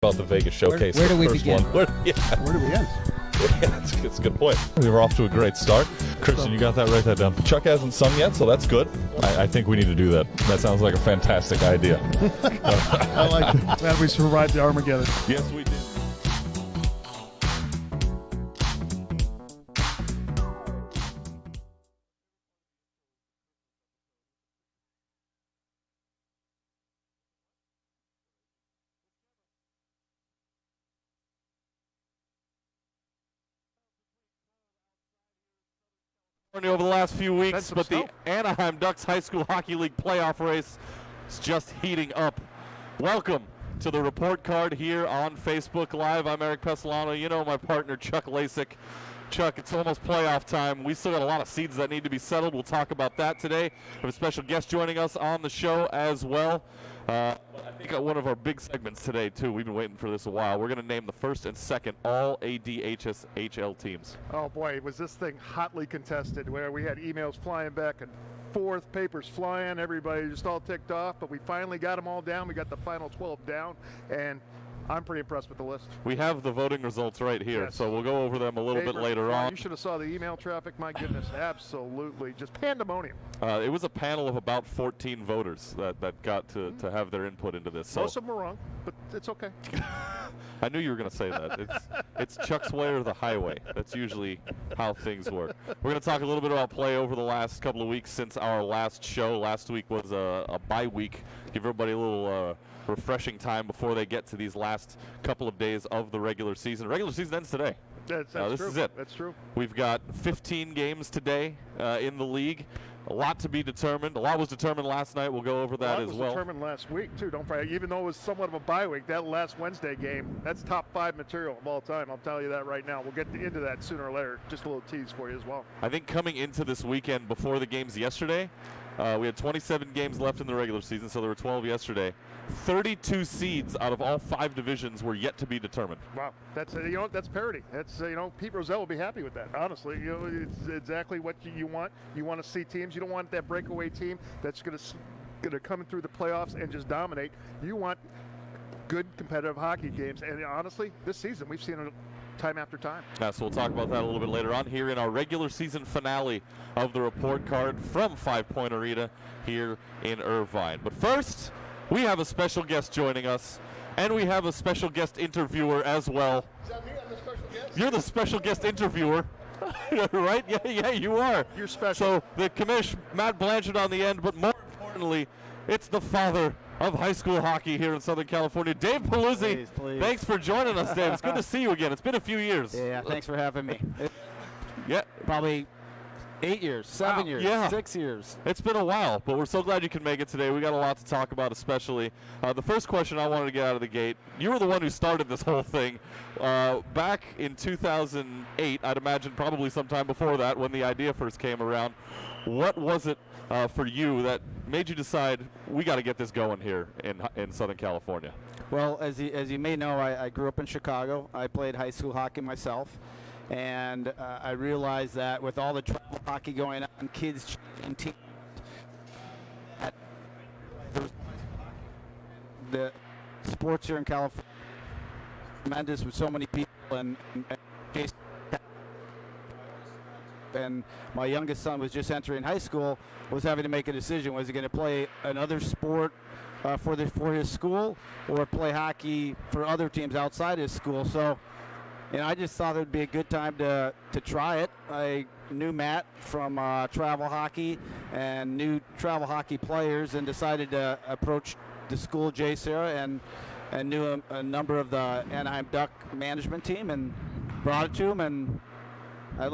About the Vegas showcase. Where do we begin? Where do we end? Yeah, that's a good point. We were off to a great start. Christian, you got that? Write that down. Chuck hasn't sung yet, so that's good. I think we need to do that. That sounds like a fantastic idea. I like it. Glad we survived the Armageddon. Yes, we did. Over the last few weeks, but the Anaheim Ducks High School Hockey League playoff race is just heating up. Welcome to the report card here on Facebook Live. I'm Eric Pesolano. You know my partner Chuck Lasik. Chuck, it's almost playoff time. We still got a lot of seeds that need to be settled. We'll talk about that today. We have a special guest joining us on the show as well. I think one of our big segments today, too. We've been waiting for this a while. We're going to name the first and second all ADHSHL teams. Oh, boy, was this thing hotly contested, where we had emails flying back and forth, papers flying, everybody just all ticked off, but we finally got them all down. We got the final 12 down, and I'm pretty impressed with the list. We have the voting results right here, yes. So we'll go over them a little bit later on. You should have saw the email traffic. My goodness, absolutely. Just pandemonium. It was a panel of about 14 voters that got to have their input into this. So. Most of them were wrong, but it's okay. I knew you were going to say that. It's Chuck's way or the highway. That's usually how things work. We're going to talk a little bit about play over the last couple of weeks since our last show. Last week was a bye week. Give everybody a little refreshing time before they get to these last couple of days of the regular season. The regular season ends today. That's this true. is it. That's true. We've got 15 games today in the league. A lot to be determined. A lot was determined last night. We'll go over that as well. A lot was determined last week, too. Don't forget, even though it was somewhat of a bye week, that last Wednesday game, that's top 5 material of all time. I'll tell you that right now. We'll get into that sooner or later. Just a little tease for you as well. I think coming into this weekend before the games yesterday, we had 27 games left in the regular season, so there were 12 yesterday. 32 seeds out of all 5 divisions were yet to be determined. Wow, that's that's parity. That's Pete Rozelle will be happy with that. Honestly, it's exactly what you want. You want to see teams. You don't want that breakaway team that's going to come through the playoffs and just dominate. You want good competitive hockey games. And honestly, this season we've seen it time after time. So we'll talk about that a little bit later on here in our regular season finale of the report card from 5 Point Arena here in Irvine. But first, we have a special guest joining us, and we have a special guest interviewer as well. Is that me? I'm the special guest? You're the special guest interviewer, right? Yeah, you are. You're special. So the commish, Matt Blanchard on the end, but more importantly, it's the father of high school hockey here in Southern California, Dave Paluzzi. Please. Thanks for joining us, Dave. It's good to see you again. It's been a few years. Yeah, thanks for having me. Yeah. Probably 8 years, 7 years, yeah. 6 years. It's been a while, but we're so glad you can make it today. We got a lot to talk about, especially. The first question I wanted to get out of the gate, you were the one who started this whole thing. Back in 2008, I'd imagine probably sometime before that when the idea first came around. What was it for you that made you decide we got to get this going here in Southern California? Well, as you may know, I grew up in Chicago. I played high school hockey myself. And I realized that with all the travel hockey going on, kids changing teams, the sports here in California is tremendous with so many people, and my youngest son was just entering high school, was having to make a decision. Was he going to play another sport for his school or play hockey for other teams outside his school? So I just thought it would be a good time to try it. I knew Matt from travel hockey and knew travel hockey players, and decided to approach the school, Jay Sarah, and knew a number of the Anaheim Duck management team, and brought it to him. And I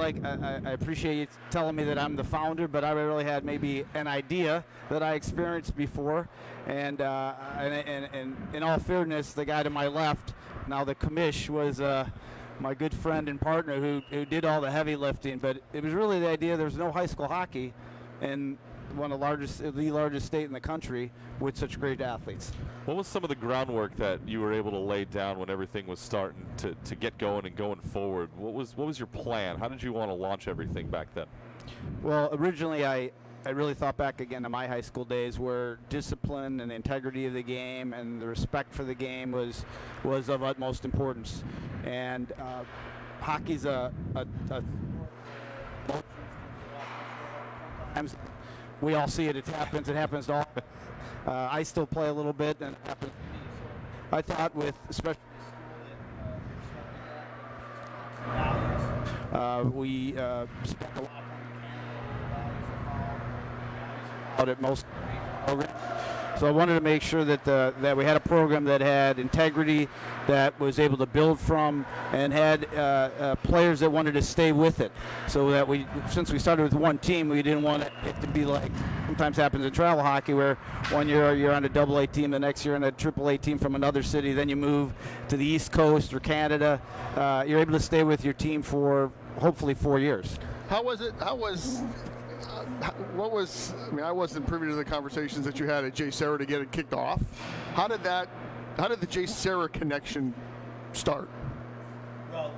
appreciate you telling me that I'm the founder, but I really had maybe an idea that I experienced before. And in all fairness, the guy to my left, now the commish, was my good friend and partner who did all the heavy lifting. But it was really the idea there's no high school hockey in the largest state in the country with such great athletes. What was some of the groundwork that you were able to lay down when everything was starting to get going and going forward? What was your plan? How did you want to launch everything back then? Well, originally I really thought back again to my high school days where discipline and the integrity of the game and the respect for the game was of utmost importance. And hockey's we all see it. It happens. It happens to all. I still play a little bit, and it happens to me. So I thought with especially we spent a lot of time out at most programs. So I wanted to make sure that that we had a program that had integrity, that was able to build from, and had players that wanted to stay with it. So that since we started with one team, we didn't want it to be like sometimes happens in travel hockey, where one year you're on a AA team, the next year on a AAA team from another city, then you move to the East Coast or Canada. You're able to stay with your team for hopefully 4 years. What was, I mean, I wasn't privy to the conversations that you had at J. Sarah to get it kicked off. How did the J. Sarah connection start? Well,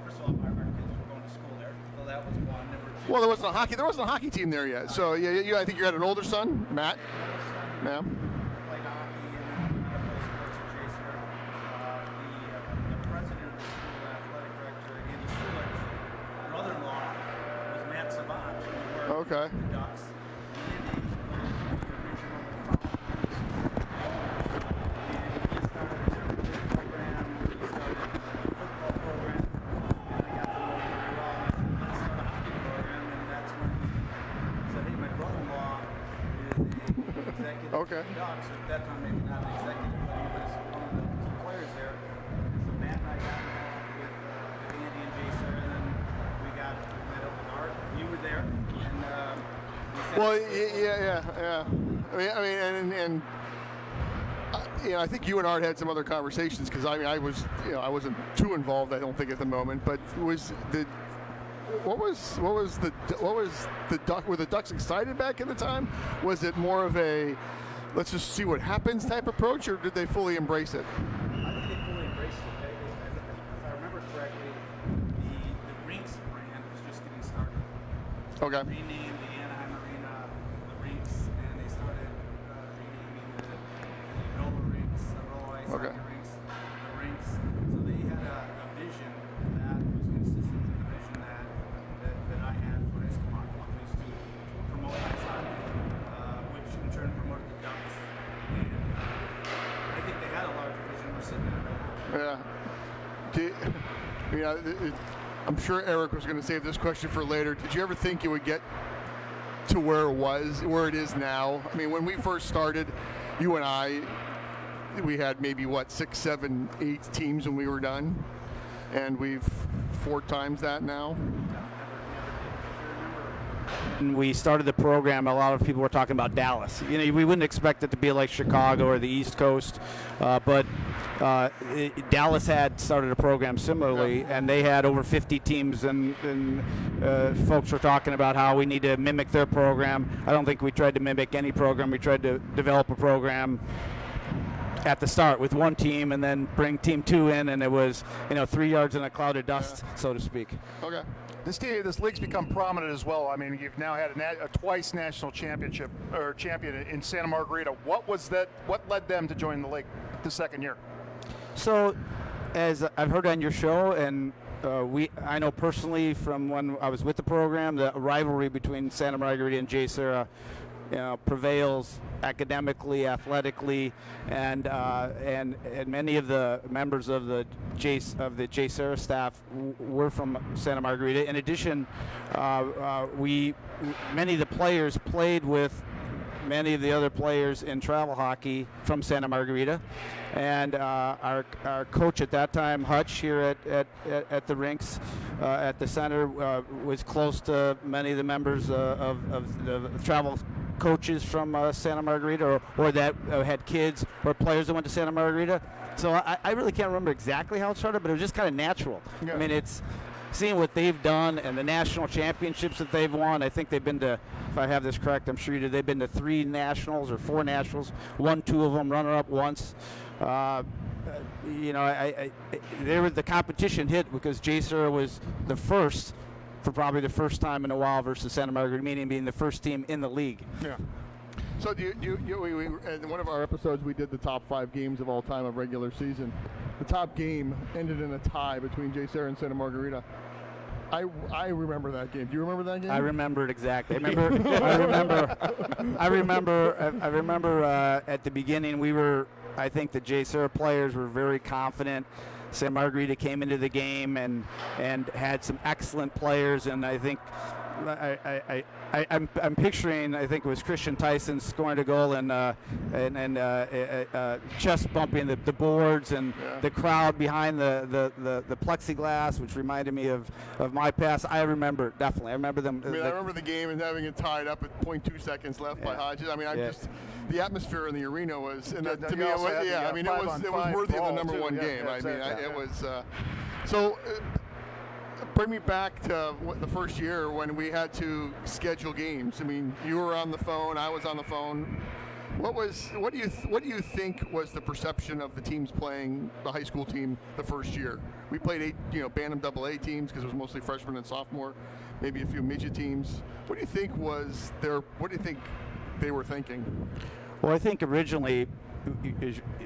first of all, our kids were going to school there, so that was one. Well, there wasn't a hockey team there yet. So yeah, I think you had an older son, Matt. Yeah. Played hockey and then I played sports at J. Sarah. The president of the school athletic director, Andy Schuler's brother-in-law was Matt Savant. Okay. The Ducks. Okay. Ducks, at that time maybe not an executive, but he was one of the key players there. So Matt and I got involved with Andy and J. Sarah, and then we met up with Art. You were there, and well, yeah. I think you and Art had some other conversations because I wasn't too involved. I don't think at the moment, but were the Ducks excited back in the time? Was it more of a let's just see what happens type approach, or did they fully embrace it? I think they fully embraced it. If I remember correctly, the Rinks brand was just getting started. Okay. They renamed the Anaheim Arena the Rinks, and they started renaming the Nova Rinks, the Roll Ice Hockey Rinks, the Rinks. So they had a vision that was consistent with the vision that I had for high school hockey, was to promote ice hockey, which in turn promoted the Ducks. And I think they had a larger vision. We're sitting there right now. Yeah. I'm sure Eric was going to save this question for later. Did you ever think you would get to where it is now? I mean, when we first started, you and I, we had maybe 6, 7, 8 teams when we were done, and we've 4 times that now. When we started the program, a lot of people were talking about Dallas. We wouldn't expect it to be like Chicago or the East Coast, but Dallas had started a program similarly, and they had over 50 teams, and folks were talking about how we need to mimic their program. I don't think we tried to mimic any program. We tried to develop a program at the start with one team and then bring team 2 in, and it was 3 yards in a cloud of dust, so to speak. Okay. This league's become prominent as well. I mean, you've now had a twice national champion in Santa Margarita. What led them to join the league the second year? So, as I've heard on your show, and I know personally from when I was with the program, the rivalry between Santa Margarita and J. Sarah prevails academically, athletically, and many of the members of the J. Sarah staff were from Santa Margarita. In addition, many of the players played with many of the other players in travel hockey from Santa Margarita, and our coach at that time, Hutch, here at the rinks at the center, was close to many of the members of the travel coaches from Santa Margarita, or that had kids or players that went to Santa Margarita. So I really can't remember exactly how it started, but it was just kind of natural. Yeah. I mean, it's seeing what they've done and the national championships that they've won. I think they've been to, if I have this correct, I'm sure you did, they've been to 3 nationals or 4 nationals, won 2 of them, runner-up once. The competition hit because J. Sarah was the first for probably the first time in a while versus Santa Margarita, meaning being the first team in the league. Yeah. So in one of our episodes, we did the top 5 games of all time of regular season. The top game ended in a tie between JSerra and Santa Margarita. I remember that game. Do you remember that game? I remember it exactly. I remember at the beginning I think the JSerra players were very confident. Santa Margarita came into the game and had some excellent players, and I think I'm picturing, I think it was Christian Tyson scoring a goal and chest bumping the boards and the crowd behind the plexiglass, which reminded me of my past. I remember it, definitely. I remember them. I remember the game and having it tied up at 0.2 seconds left by Hodges. I mean, the atmosphere in the to me, it was worthy of the number one game. It was so. Bring me back to the first year when we had to schedule games. I mean, you were on the phone, I was on the phone. What do you think was the perception of the teams playing the high school team the first year? We played Bantam AA teams because it was mostly freshmen and sophomore, maybe a few midget teams. What do you think they were thinking? Well, I think originally,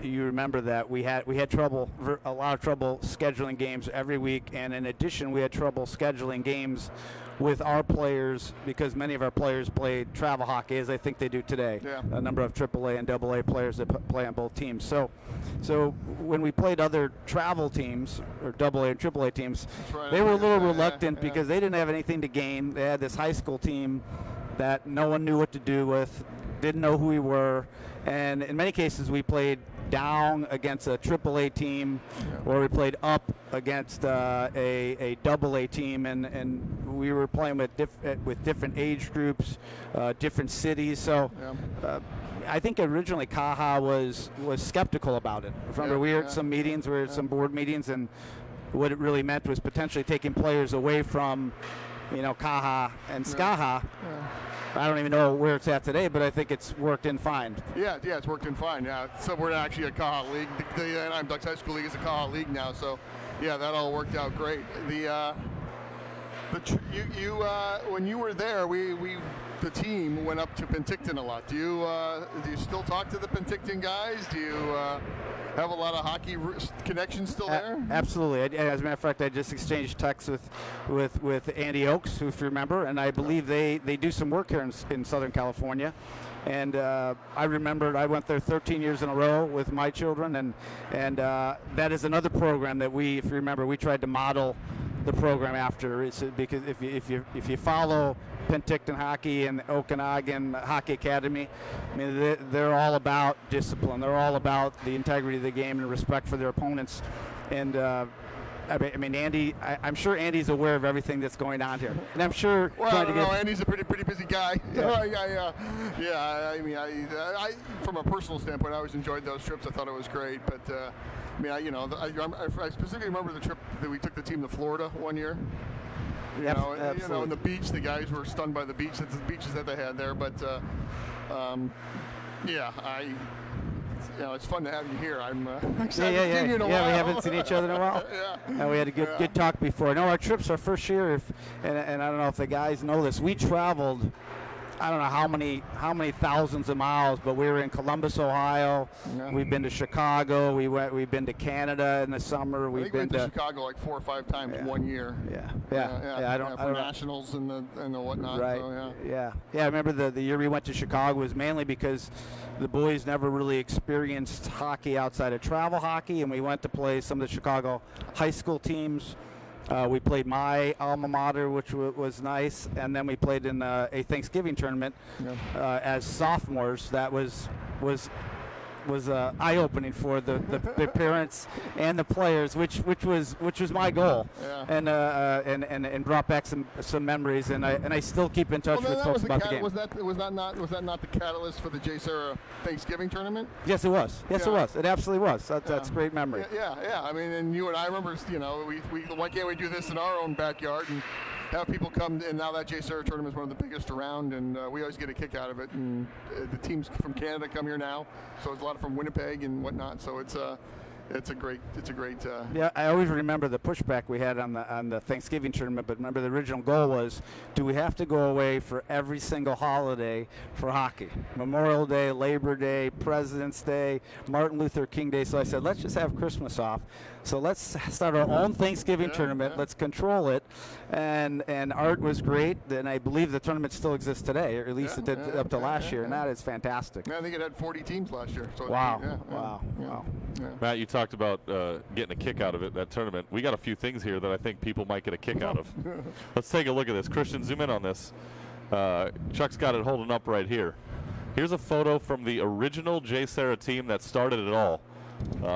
you remember that we had a lot of trouble scheduling games every week, and in addition, we had trouble scheduling games with our players because many of our players played travel hockey, as I think they do today. Yeah. A number of AAA and AA players that play on both teams. So when we played other travel teams or AA and AAA teams, they were a little reluctant because they didn't have anything to gain. They had this high school team that no one knew what to do with, didn't know who we were, and in many cases we played down against a AAA team, or we played up against a AA team, and we were playing with different age groups, different cities. So I think originally Kaha was skeptical about it. Remember, we were at some meetings, some board meetings, and what it really meant was potentially taking players away from Kaha and Skaha. I don't even know where it's at today, but I think it's worked in fine. Yeah, it's worked in fine. Yeah, so we're actually a Kaha league. The Anaheim Ducks High School League is a Kaha league now. So, yeah, that all worked out great. When you were there, the team went up to Penticton a lot. Do you still talk to the Penticton guys? Do you have a lot of hockey connections still there? Absolutely. As a matter of fact, I just exchanged texts with Andy Oakes, if you remember, and I believe they do some work here in Southern California. And I remembered I went there 13 years in a row with my children, and that is another program that if you remember, we tried to model the program after. It's because if you follow Penticton Hockey and Okanagan Hockey Academy, I mean, they're all about discipline. They're all about the integrity of the game and respect for their opponents. And I mean, Andy, I'm sure Andy's aware of everything that's going on here, and I'm sure. Well, I don't know. Andy's a pretty busy guy. I mean, I from a personal standpoint, I always enjoyed those trips. I thought it was great, but I mean, I specifically remember the trip that we took the team to Florida one year. On the beach, the guys were stunned by the beaches that they had there. But it's fun to have you here. I'm excited to see you in a while. We haven't seen each other in a while. And we had a good talk before. No, our trips, our first year, and I don't know if the guys know this, we traveled. I don't know how many thousands of miles, but we were in Columbus, Ohio. Yeah. We've been to Chicago. We've been to Canada in the summer. We've been to Chicago like 4 or 5 times 1 year. I don't nationals and the whatnot. Right. So, I remember the year we went to Chicago was mainly because the boys never really experienced hockey outside of travel hockey, and we went to play some of the Chicago high school teams. We played my alma mater, which was nice, and then we played in a Thanksgiving tournament as sophomores. That was eye-opening for the parents and the players, which was my goal, and brought back some memories, and I still keep in touch with folks about the game. Was that not the catalyst for the JSerra Thanksgiving tournament? Yes, it was. It was. It absolutely was. That's great memory. Yeah. I mean, and you and I remember, we why can't we do this in our own backyard and have people come? And now that JSerra tournament is one of the biggest around, and we always get a kick out of it. And the teams from Canada come here now, so there's a lot from Winnipeg and whatnot. So it's it's a great. Yeah, I always remember the pushback we had on the Thanksgiving tournament. But remember, the original goal was, do we have to go away for every single holiday for hockey? Memorial Day, Labor Day, President's Day, Martin Luther King Day. So I said, let's just have Christmas off. So let's start our own Thanksgiving tournament. Yeah. Let's control it. And Art was great. And I believe the tournament still exists today, or at least it did up to last year. And that is fantastic. Yeah, I think it had 40 teams last year. So Wow. Wow. Yeah. Matt, you talked about getting a kick out of it, that tournament. We got a few things here that I think people might get a kick out of. Let's take a look at this. Christian, zoom in on this. Chuck's got it holding up right here. Here's a photo from the original J. Sarah team that started it all,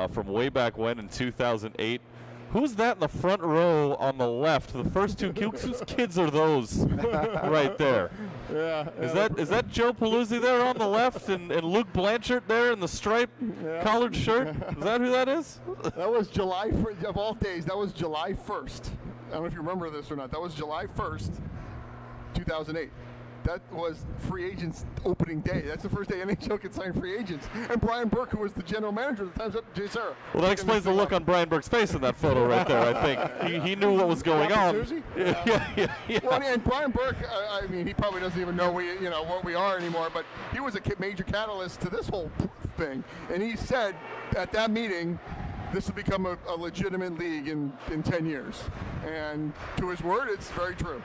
from way back when in 2008. Who's that in the front row on the left? The first two, whose kids are those right there? Yeah. Is that Joe Paluzzi there on the left and Luke Blanchard there in the striped collared shirt? Is that who that is? That was July, of all days, that was July 1st. I don't know if you remember this or not. That was July 1st, 2008. That was free agents opening day. That's the first day NHL could sign free agents. And Brian Burke, who was the general manager at the time, Jay Sarah. Well, that explains the look on Brian Burke's face in that photo right there, I think. He knew what was going on. Yeah. Well, and Brian Burke, I mean, he probably doesn't even know what we are anymore, but he was a major catalyst to this whole thing. And he said at that meeting, this will become a legitimate league in 10 years. And to his word, it's very true.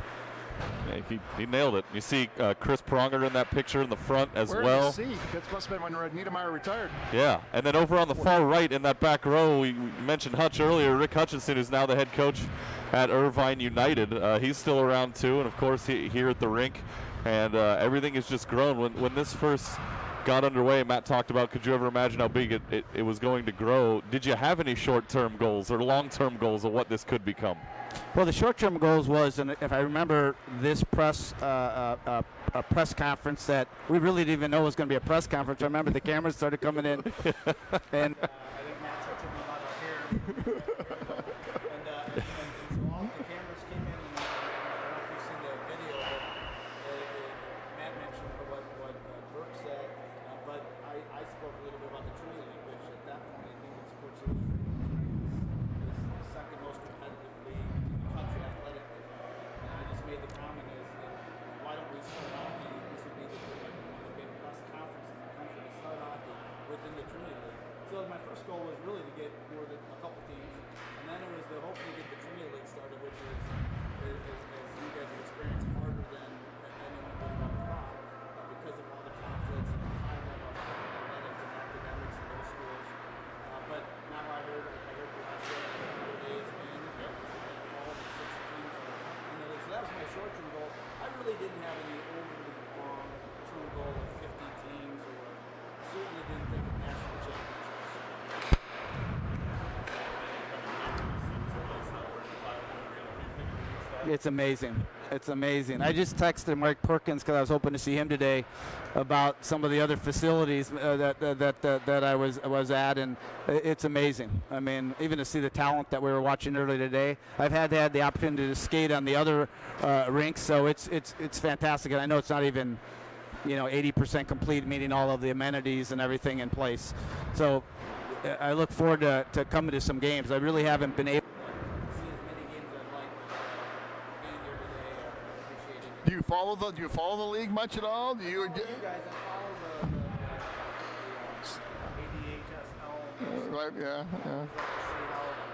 Yeah, he nailed it. You see Chris Pronger in that picture in the front as Where well. did you see? That must have been when Niedermeyer retired. Yeah, and then over on the far right in that back row, we mentioned Hutch earlier. Rick Hutchinson, who's now the head coach at Irvine United. He's still around too, and of course here at the rink. And everything has just grown. When this first got underway, Matt talked about, could you ever imagine how big it was going to grow? Did you have any short-term goals or long-term goals of what this could become? Well, the short-term goals was, and if I remember this press conference that we really didn't even know was going to be a press conference. I remember the cameras started coming in, and I think Matt said something about our hair. And so all the cameras came in, and I don't know if you've seen the video, but Matt mentioned what Burke said, but I spoke a little bit about the Trinity League, which at that point I think in Sports Illustrated is the second most competitive league in the country athletically. And I just made the comment is that why don't we start hockey? This would be one of the best conferences in the country to start hockey within the Trinity League. So my first goal was really to get more than a couple teams, and then it was to hopefully get the Trinity League started, which is, as you guys have experienced, harder than anyone would have thought because of all the conflicts and the high level of athletics and academics in those schools. But now I heard the last show that 100 days in, all the 6 teams are in the league. So that was my short-term goal. I really didn't have any overly long-term goal of 50 teams, or certainly didn't think of national championships. It's amazing. It's amazing. I just texted Mike Perkins because I was hoping to see him today about some of the other facilities that I was at, and it's amazing. I mean, even to see the talent that we were watching earlier today. I've had the opportunity to skate on the other rinks, so it's fantastic. And I know it's not even 80% complete, meaning all of the amenities and everything in place. So I look forward to coming to some games. I really haven't been able to see as many games as I'd like. Being here today, I appreciate it. Do you follow the league much at all? Do you? You guys, I follow the ADHSL. Right, yeah. See how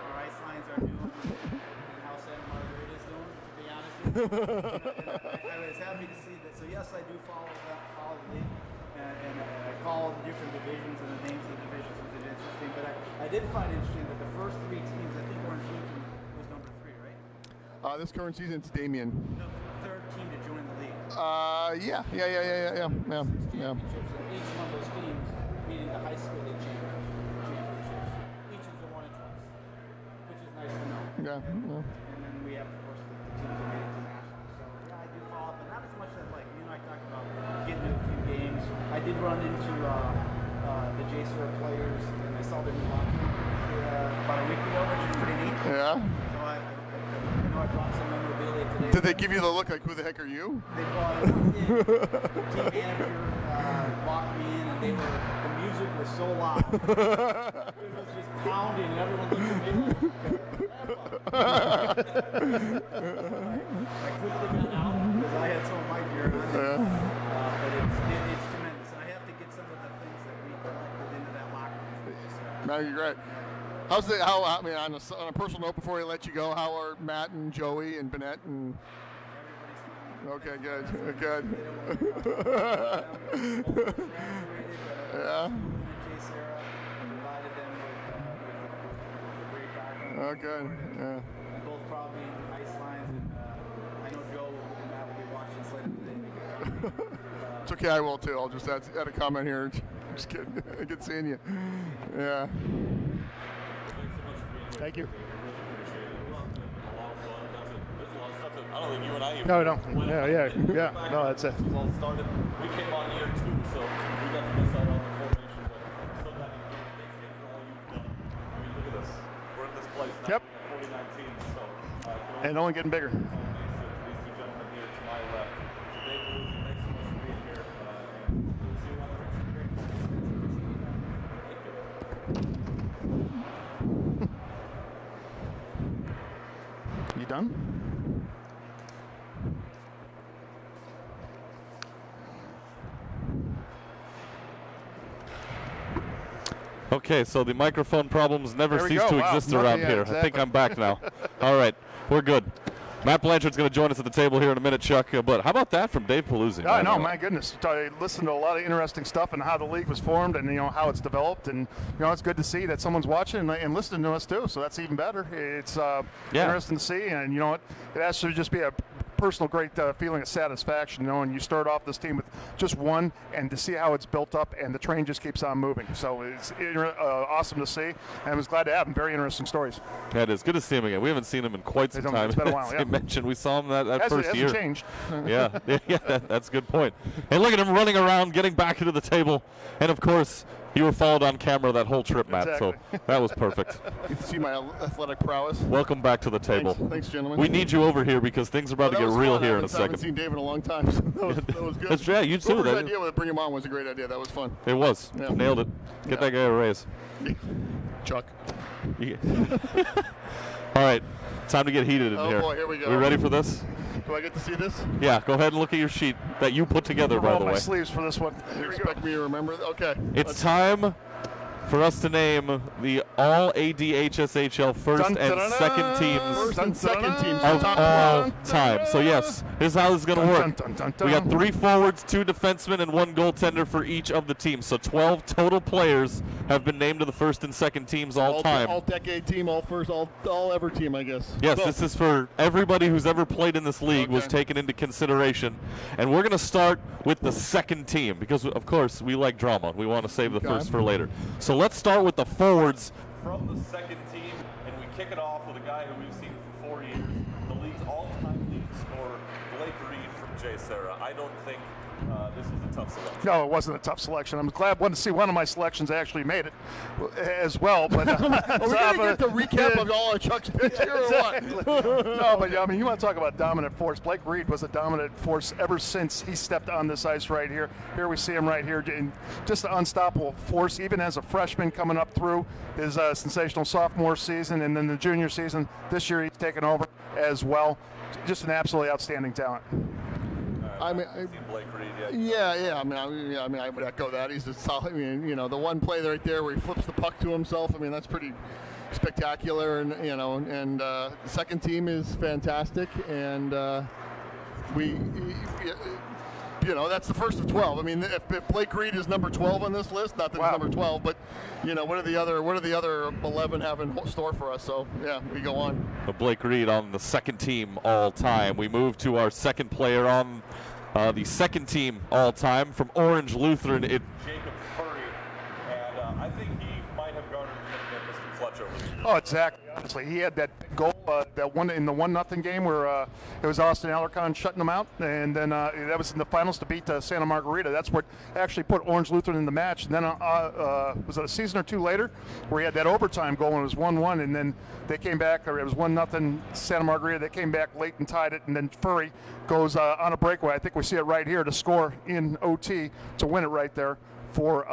our ice lines are doing and how Santa Margarita is doing, to be honest with you. I was happy to see that. So yes, I do follow the league, and I follow the different divisions and the names of the divisions, which is interesting. But I did find interesting that the first 3 teams, I think Orange Legion was number 3, right? This current season, it's Damien. The third team to join the league. Yeah. Championships, and each one of those teams, meaning the high school league championships, each of them won it twice, which is nice to know. Yeah. And then we have, of course, the teams that made it to nationals. So yeah, I do follow up, but not as much as I talked about getting to a few games. I did run into the JSOR players, and I saw their new locker about a week ago, which is pretty neat. Yeah. So I know I brought some memorabilia today. Did they give you the look like, who the heck are you? They brought the team manager walked me in, and they were music was so loud. It was just pounding. Everyone looked at me like, I quickly got out because I had some of my gear on. But it's tremendous. And I have to get some of the things that we collected into that locker room. No, you're great. I mean, on a personal note, before I let you go, how are Matt and Joey and Bennett and? Okay, good. Yeah. Oh, good. Yeah. Both probably ice lines, and I know Joe and Matt will be watching this later today. It's okay, I will too. I'll just add a comment here. Just kidding. Good seeing you. Yeah. Thank you. I don't think you and I even. No. Yeah. No, that's it. Well, started. We came on year 2, so we got to miss out on the formation. But still got to give thanks again for all you've done. I mean, look at this. We're in this place now. Yep. 49 teams. So. And only getting bigger. These two gentlemen here to my left. So Dave Belusi, thanks so much for being here. And we'll see you around the rest of the great. Thank you. You done? Okay, so the microphone problems never There we cease go. to Wow. exist No, around yeah, here. I think exactly. I'm back now. All right, we're good. Matt Blanchard's going to join us at the table here in a minute, Chuck. But how about that from Dave Paluzzi? Yeah, I know, my goodness. I listened to a lot of interesting stuff and how the league was formed and, how it's developed. And, it's good to see that someone's watching and listening to us, too. So that's even better. It's interesting to see. And, it has to just be a personal great feeling of satisfaction, and you start off this team with just one, and to see how it's built up, and the train just keeps on moving. So it's awesome to see, and I was glad to have him. Very interesting stories. Yeah, it is good to see him again. We haven't seen him in quite some time. It's been a while, As yeah. you mentioned, we saw him that first year. Hasn't changed. Yeah, that's a good point. Hey, look at him running around, getting back into the table, and of course, you were followed on camera that whole trip, Matt. Exactly. So that was perfect. You can see my athletic prowess. Welcome back to the table. Thanks, gentlemen. We need you over here because things are about to get real here in a I haven't second. seen Dave in a long time. So that was good. That's right. You too. Whoever's idea to bring him on was a great idea. That was fun. It was. Yeah. Nailed it. Get that guy a raise. Chuck. Yeah. All right. Time to get heated in Oh, here. boy, here we go. We ready for this? Do I get to see this? Yeah. Go ahead and look at your sheet that you put together, by Roll the my way. sleeves for this one. You expect me to remember? Okay. It's time for us to name the all ADHSHL first and second teams First and second teams. of Top all 12. time. So yes, here's how this is going to work. We got 3 forwards, 2 defensemen, and 1 goaltender for each of the teams. So 12 total players have been named to the first and second teams all time. All decade team, all first, all ever team, I guess. Yes, So, this is for everybody who's ever played in this league was Okay. taken into consideration. And we're going to start with the second team because, of course, we like drama. We want to save the Okay. first for later. So let's start with the forwards from the second team, and we kick it off with a guy who we've seen for 4 years, the league's all-time leading scorer, Blake Reed from J. Sarah. I don't think this was a tough selection. No, it wasn't a tough selection. I'm glad to see one of my selections actually made it as well. But Are we going to get the recap of all of Chuck's picks here or what? No, but I mean, you want to talk about dominant force. Blake Reed was a dominant force ever since he stepped on this ice right here. Here we see him right here, in just an unstoppable force, even as a freshman coming up through his sensational sophomore season, and then the junior season. This year he's taken over as well. Just an absolutely outstanding talent. I mean, I've seen Blake Reed yet. yeah. I mean, I would echo that. He's a solid. I mean, the one play right there where he flips the puck to himself. I mean, that's pretty spectacular. And the second team is fantastic. And that's the first of 12. I mean, if Blake Reed is number 12 on this list, not that he's number 12, but what do the other 11 have in store for us? So yeah, we go on. But Blake Reed on the second team all time. We move to our second player on the second team all time from Orange Lutheran. It's Jacob Curry, and I think he might have garnered Mr. Clutch over the years. Oh, exactly. Honestly, he had that goal, that one in the 1-0 game where it was Austin Alarcon shutting them out, and then that was in the finals to beat Santa Margarita. That's what actually put Orange Lutheran in the match. And then was it a season or two later where he had that overtime goal and it was 1-1, and then they came back, or it was 1-0 Santa Margarita. They came back late and tied it, and then Furry goes on a breakaway. I think we see it right here to score in OT to win it right there for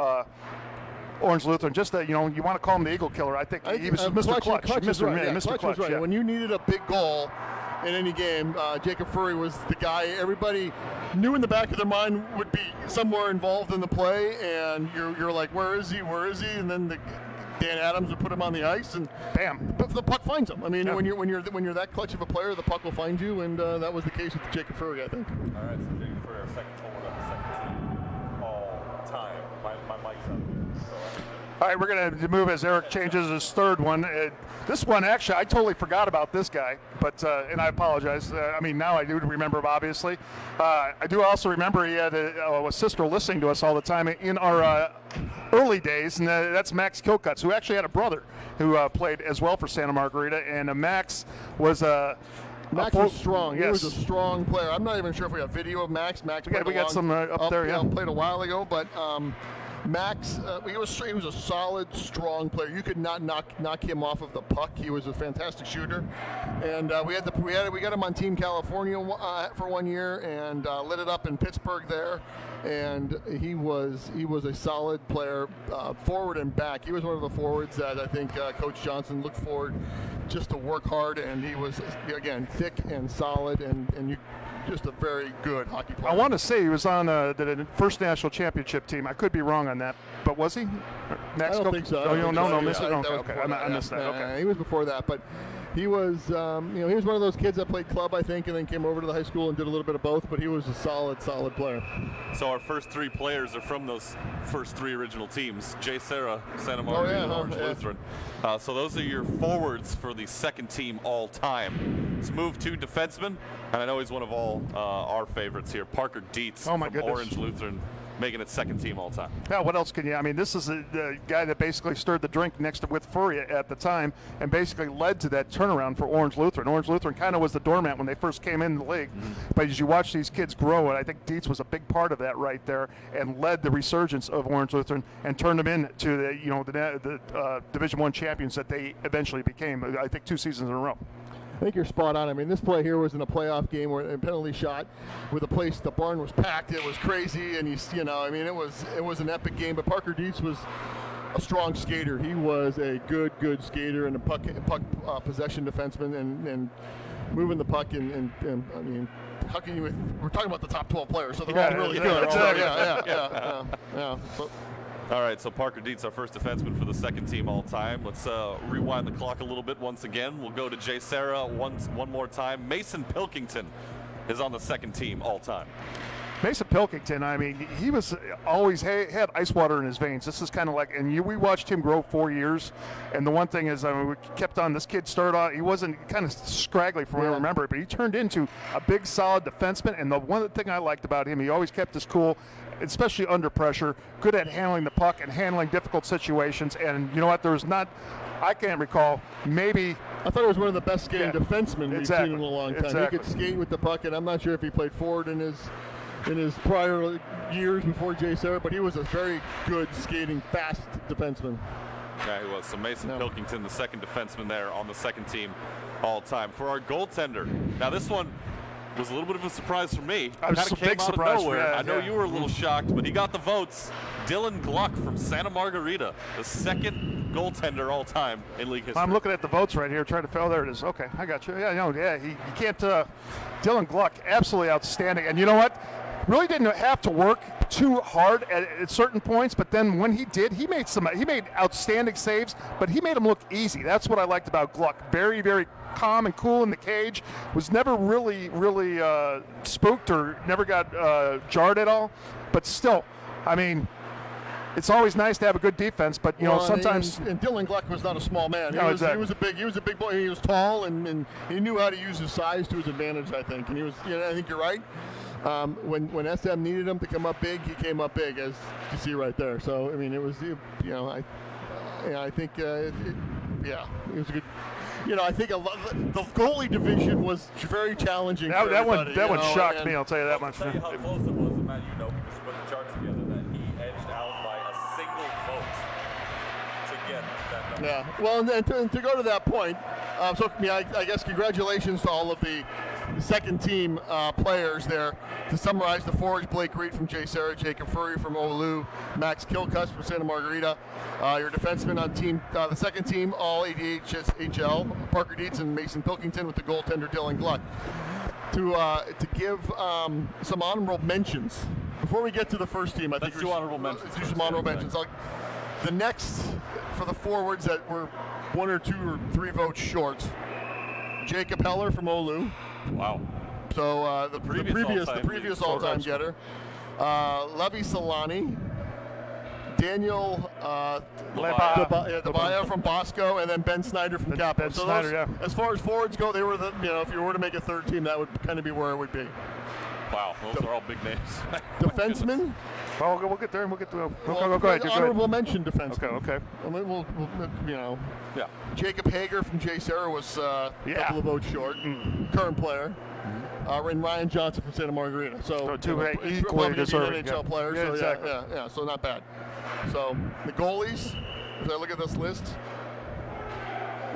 Orange Lutheran. Just that, you want to call him the Eagle Killer. I think he was Mr. Clutch. Mr. Right. Yeah, Mr. Clutch. Right. Yeah. When you needed a big goal in any game, Jacob Furry was the guy everybody knew in the back of their mind would be somewhere involved in the play, and you're like, where is he? And then Dan Adams would put him on the ice, and bam, the puck finds him. I mean, when you're that clutch of a player, the puck will find you, and that was the case with Jacob Furry, I think. All right, so Jacob Furry, our second forward on the second team all time. My mic's up. All right, we're going to move as Eric changes his third one. This one, actually, I totally forgot about this guy, but and I apologize. Now I do remember him, obviously. I do also remember he had a sister listening to us all the time in our early days, and that's Max Kilcuts, who actually had a brother who played as well for Santa Margarita, and Max was Max was strong. Yes. He was a strong player. I'm not even sure if we have video of Max. We got some up there. Yeah, played a while ago, but Max, he was a solid, strong player. You could not knock him off of the puck. He was a fantastic shooter, and we got him on Team California for 1 year, and lit it up in Pittsburgh there. And he was a solid player, forward and back. He was one of the forwards that I think Coach Johnson looked forward just to work hard, and he was again thick and solid, and just a very good hockey player. I want to say he was on the first national championship team. I could be wrong on that, but was he? Max I don't think so. No, missed it. Okay, I missed that. Okay, he was before that, but he was, he was one of those kids that played club, I think, and then came over to the high school and did a little bit of both. But he was a solid player. So our first three players are from those first three original teams: Jay Serra, Santa Margarita, Orange Lutheran. So those are your forwards for the second team all time. Let's move to defensemen, and I know he's one of all our favorites here, Parker Dietz from Orange Lutheran, making it second team all time. Yeah, what else can you? This is the guy that basically stirred the drink next to with Furry at the time, and basically led to that turnaround for Orange Lutheran. Orange Lutheran kind of was the doormat when they first came in the league, but as you watch these kids grow, and I think Dietz was a big part of that right there, and led the resurgence of Orange Lutheran and turned them into the Division I champions that they eventually became. I think 2 seasons in a row. I think you're spot on. This play here was in a playoff game where a penalty shot with the barn was packed. It was crazy, and it was an epic game. But Parker Dietz was a strong skater. He was a good skater and a puck possession defenseman, and moving the puck and how can you? We're talking about the top 12 players, so they're all really good. Exactly. Yeah. All right, so Parker Dietz, our first defenseman for the second team all time. Let's rewind the clock a little bit once again. We'll go to Jay Serra one more time. Mason Pilkington is on the second team all time. Mason Pilkington, he was always had ice water in his veins. This is kind of like, we watched him grow 4 years, and the one thing is, we kept on. This kid started out, he wasn't kind of scraggly from what I remember, but he turned into a big, solid defenseman. And the one thing I liked about him, he always kept his cool, especially under pressure, good at handling the puck and handling difficult situations. And you know what? I can't recall, maybe. I thought he was one of the best skating defensemen we've seen in a long time. Exactly. He could skate with the puck, and I'm not sure if he played forward in his prior years before Jay Serra, but he was a very good skating, fast defenseman. Yeah, he was. So Mason Pilkington, the second defenseman there on the second team all time. For our goaltender, now this one was a little bit of a surprise for me. I was a big surprise. I know you were a little shocked, but he got the votes. Dylan Gluck from Santa Margarita, the second goaltender all time in league history. I'm looking at the votes right here, trying to fill. There it is. Okay, I got you. He can't. Dylan Gluck, absolutely outstanding. And you know what? Really didn't have to work too hard at certain points, but then when he did, he made outstanding saves, but he made them look easy. That's what I liked about Gluck. Very, very calm and cool in the cage. Was never really spooked or never got jarred at all. But still, it's always nice to have a good defense, but sometimes. And Dylan Gluck was not a small man. He was a big boy. He was tall, and he knew how to use his size to his advantage, I think. And he was. I think you're right. When SM needed him to come up big, he came up big, as you see right there. So it was. I think. It was a good. I think the goalie division was very challenging. That one shocked me. I'll tell you that much. I'll tell you how close it was, and Matt, because you put the charts together, that he edged out by a single vote to get that number. Yeah. Well, and to go to that point, I guess congratulations to all of the second team players there. To summarize, the forwards, Blake Reed from JSerra, Jacob Furry from Oulu, Max Kilcuss from Santa Margarita. Your defensemen on team, the second team, all ADHSHL, Parker Dietz and Mason Pilkington, with the goaltender Dylan Gluck. To give some honorable mentions. Before we get to the first team, I think Let's do honorable mentions. Let's do some honorable mentions. The next, for the forwards that were 1 or 2 or 3 votes short, Jacob Heller from Oulu. Wow. So the previous all-time getter. Levi Solani, Daniel Dabaya from Bosco, and then Ben Snyder from Capital. Ben So Snyder, those, as far as forwards go, they were the, if you were to make a third team, that would kind of be where it would be. Wow, those are all big names. Defensemen. Well, we'll get there, and we'll get to Well, go ahead. Honorable mention defensemen. Okay. I mean, we'll Yeah. Jacob Hager from JSerra was a couple of votes short. Current player. And Ryan Johnson from Santa Margarita. So two equally probably deserving NHL players. Yeah, so exactly. yeah, so not bad. So the goalies, as I look at this list,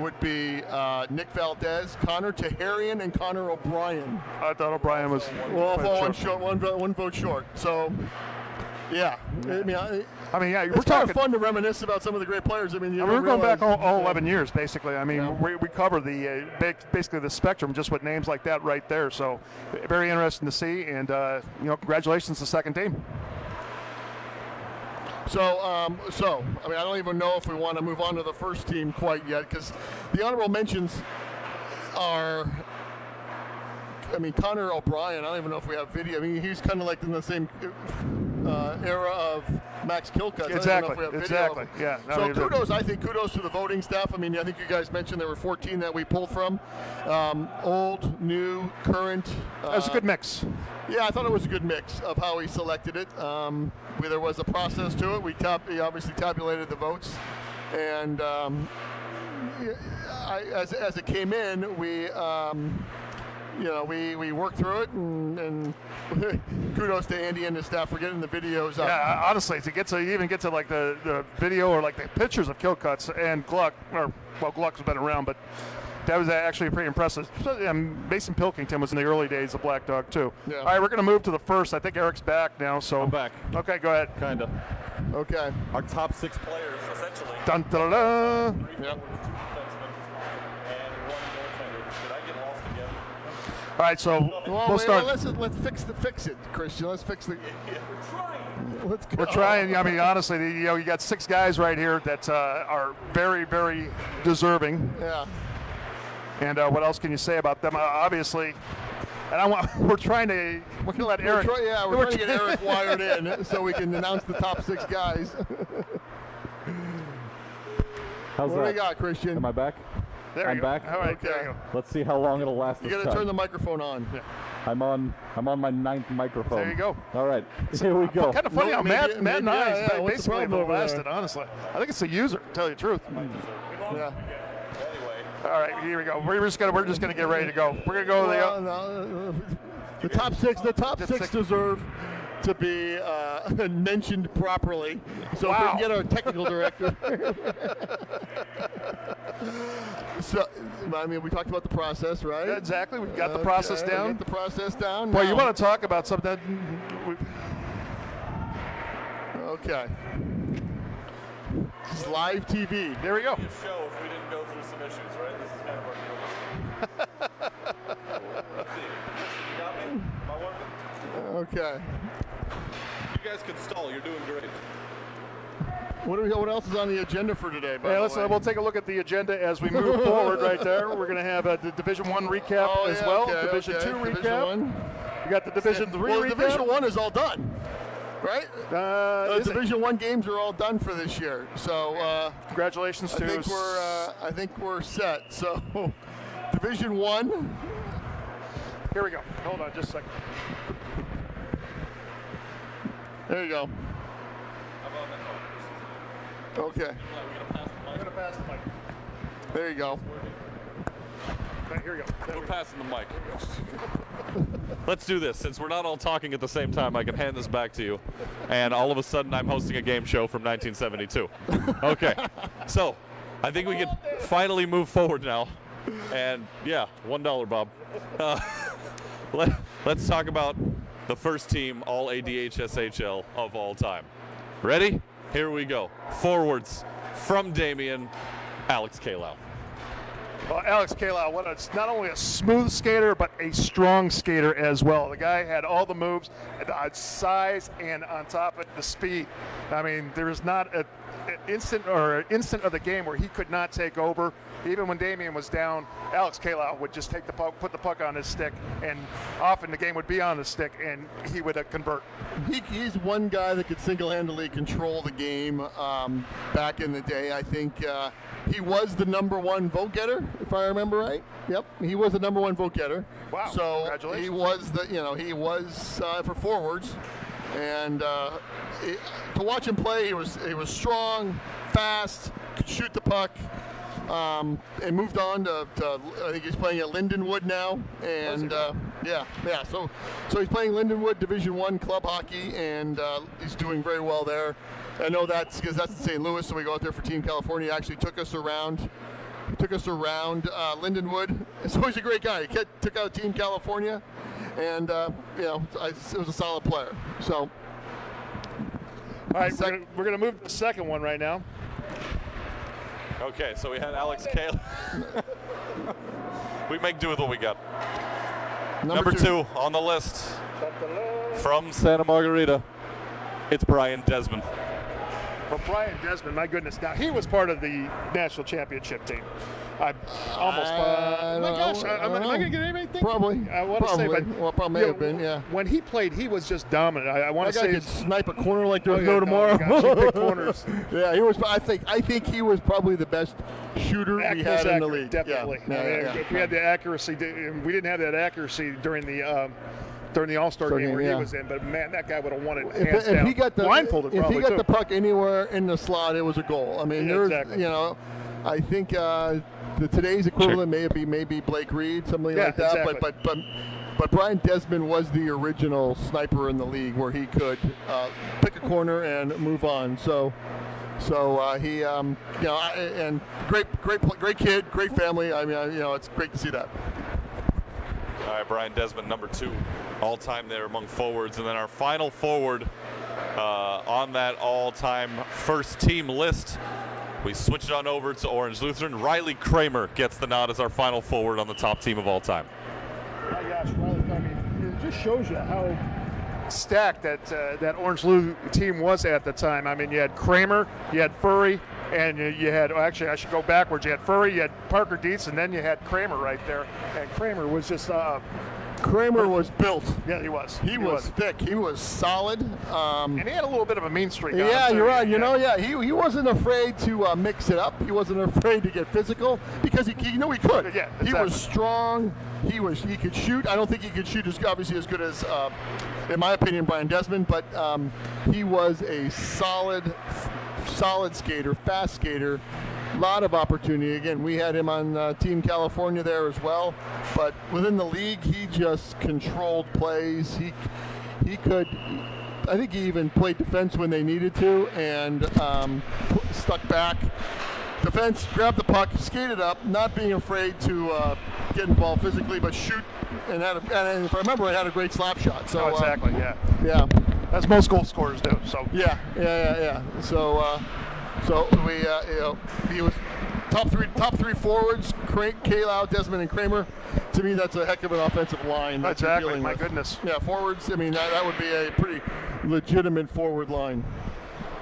would be Nick Valdez, Connor Taharian, and Connor O'Brien. I thought O'Brien was one vote short. So, yeah. Yeah, It's kind of fun to reminisce about some of the great players. We're going back all 11 years, basically. We cover the basically the spectrum just with names like that right there. So, very interesting to see, and congratulations to the second team. So, I don't even know if we want to move on to the first team quite yet, because the honorable mentions are, Connor O'Brien. I don't even know if we have video. He's kind of like in the same era of Max Kilcuss. Exactly. Yeah. So kudos to the voting staff. I think you guys mentioned there were 14 that we pulled from. Old, new, current. That was a good mix. Yeah, I thought it was a good mix of how he selected it. There was a process to it. He obviously tabulated the votes, and as it came in, we worked through it, and kudos to Andy and his staff for getting the videos up. Yeah, honestly, to even get to like the video or like the pictures of Kilcuss and Gluck, Gluck's been around, but that was actually pretty impressive. Mason Pilkington was in the early days of Black Dog too. Yeah. All right, we're going to move to the first. I think Eric's back now. So I'm back. Okay, go ahead. Kinda. Okay. Our top 6 players, essentially. Dun, da, da, da. 3 forwards, 2 defensemen, and 1 goaltender. Did I get lost again? All right, so we'll start. Let's fix it, Christian. Let's fix the. We're trying. Let's go. We're trying. Honestly, you got 6 guys right here that are very, very deserving. Yeah. And what else can you say about them? Obviously, and we're going to let Eric. We're trying to get Eric wired in so we can announce the top 6 guys. How's what do we got, Christian? Am I back? I'm back. All right, Okay. there you go. Let's see how long it'll last. You got to turn the microphone on. Yeah. I'm on my 9th microphone. There you go. All right, here we go. Kind of funny how Matt and I what's the basically have problem over lasted, there? honestly. I think it's the user, to tell you the truth. Yeah. All right, here we go. We're just gonna get ready to go. We're gonna go the top 6. The top 6 deserve to be mentioned properly. So if we can get our technical director. So, we talked about the process, right? Exactly. We've got the process down. We got the process down. Well, now. you want to talk about something? Okay. This is live TV. There we go. Show if we didn't go through some issues, right? This is kind of our deal. Let's see. You got me? Am I working? Okay. You guys can stall. You're doing great. What else is on the agenda for today? By the way? We'll take a look at the agenda as we move forward. Right there, we're going to have the Division 1 recap as well. Division 2 recap. Division 1. We got the Division 3 recap. Division 1 is all done, right? Division 1 games are all done for this year. So congratulations to us. I think we're set. So Division 1. Here we go. Hold on just a second. There you go. Okay. I'm going to pass the mic. There you go. Okay, here we go. We're passing the mic. Let's do this. Since we're not all talking at the same time, I can hand this back to you. And all of a sudden, I'm hosting a game show from 1972. Okay. So, I think we can finally move forward now. And, yeah, $1, Bob. let's talk about the first team all ADHSHL of all time. Ready? Here we go. Forwards from Damien, Alex Kalow. Well, Alex Kalow, not only a smooth skater, but a strong skater as well. The guy had all the moves, the size, and on top of it, the speed. I mean, there is not an instant of the game where he could not take over. Even when Damien was down, Alex Kalow would just take the puck, put the puck on his stick, and often the game would be on his stick, and he would convert. He's one guy that could single-handedly control the game back in the day. I think he was the #1 vote getter, if I remember right. Yep, he was the #1 vote getter. Wow! So Congratulations. he was for forwards, and to watch him play, he was strong, fast, could shoot the puck. And moved on to I think he's playing at Lindenwood now, and so he's playing Lindenwood Division I club hockey, and he's doing very well there. I know that's because that's in St. Louis, so we go out there for Team California. He actually took us around Lindenwood, so he's a great guy. He took out Team California, and it was a solid player. So, all right, we're gonna move to the second one right now. Okay, so we had Alex Kalow. We make do with what we got. Number two on the list from Santa Margarita, it's Brian Desmond. Well, Brian Desmond, my goodness. Now, he was part of the national championship team. I almost. Am I going to get anything? Probably. I want to say, but probably may have been. Yeah. When he played, he was just dominant. I want to say he could snipe a corner like there was no Oh, tomorrow. gosh, he picked corners. Yeah, he was. I think he was probably the best shooter we had in the league. Definitely. Yeah. If we had the accuracy, we didn't have that accuracy during the All-Star game where he was in, but man, that guy would have won it hands down. If he got the blindfolded, if he got the puck anywhere in the slot, it was a goal. I mean, exactly. I think today's equivalent may be Blake Reed, something like that. Exactly. But Brian Desmond was the original sniper in the league, where he could pick a corner and move on. So he and great kid, great family. I mean, it's great to see that. All right, Brian Desmond, number 2 all-time there among forwards. And then our final forward on that all-time first team list, we switch it on over to Orange Lutheran. Riley Kramer gets the nod as our final forward on the top team of all time. My gosh, Riley, I mean, it just shows you how stacked that Orange Lou team was at the time. I mean, you had Kramer, you had Furry, and you had, actually, I should go backwards. You had Furry, you had Parker Dietz, and then you had Kramer right there. And Kramer was just Kramer was built. Yeah, he was. He was thick. He was solid. And he had a little bit of a mean streak. Yeah, you're right. He wasn't afraid to mix it up. He wasn't afraid to get physical because he could. Yeah, exactly. He was strong. He could shoot. I don't think he could shoot obviously as good as, in my opinion, Brian Desmond, but he was a solid skater, fast skater. Lot of opportunity. Again, we had him on Team California there as well, but within the league, he just controlled plays. He could. I think he even played defense when they needed to, and stuck back. Defense, grabbed the puck, skated up, not being afraid to get involved physically, but shoot. And and if I remember, he had a great slap shot. So exactly. Yeah. As most goal scorers do. So. Yeah. So we, he was top three forwards: Kalow, Desmond, and Kramer. To me, that's a heck of an offensive line. Exactly. My goodness. Yeah, forwards. I mean, that would be a pretty legitimate forward line.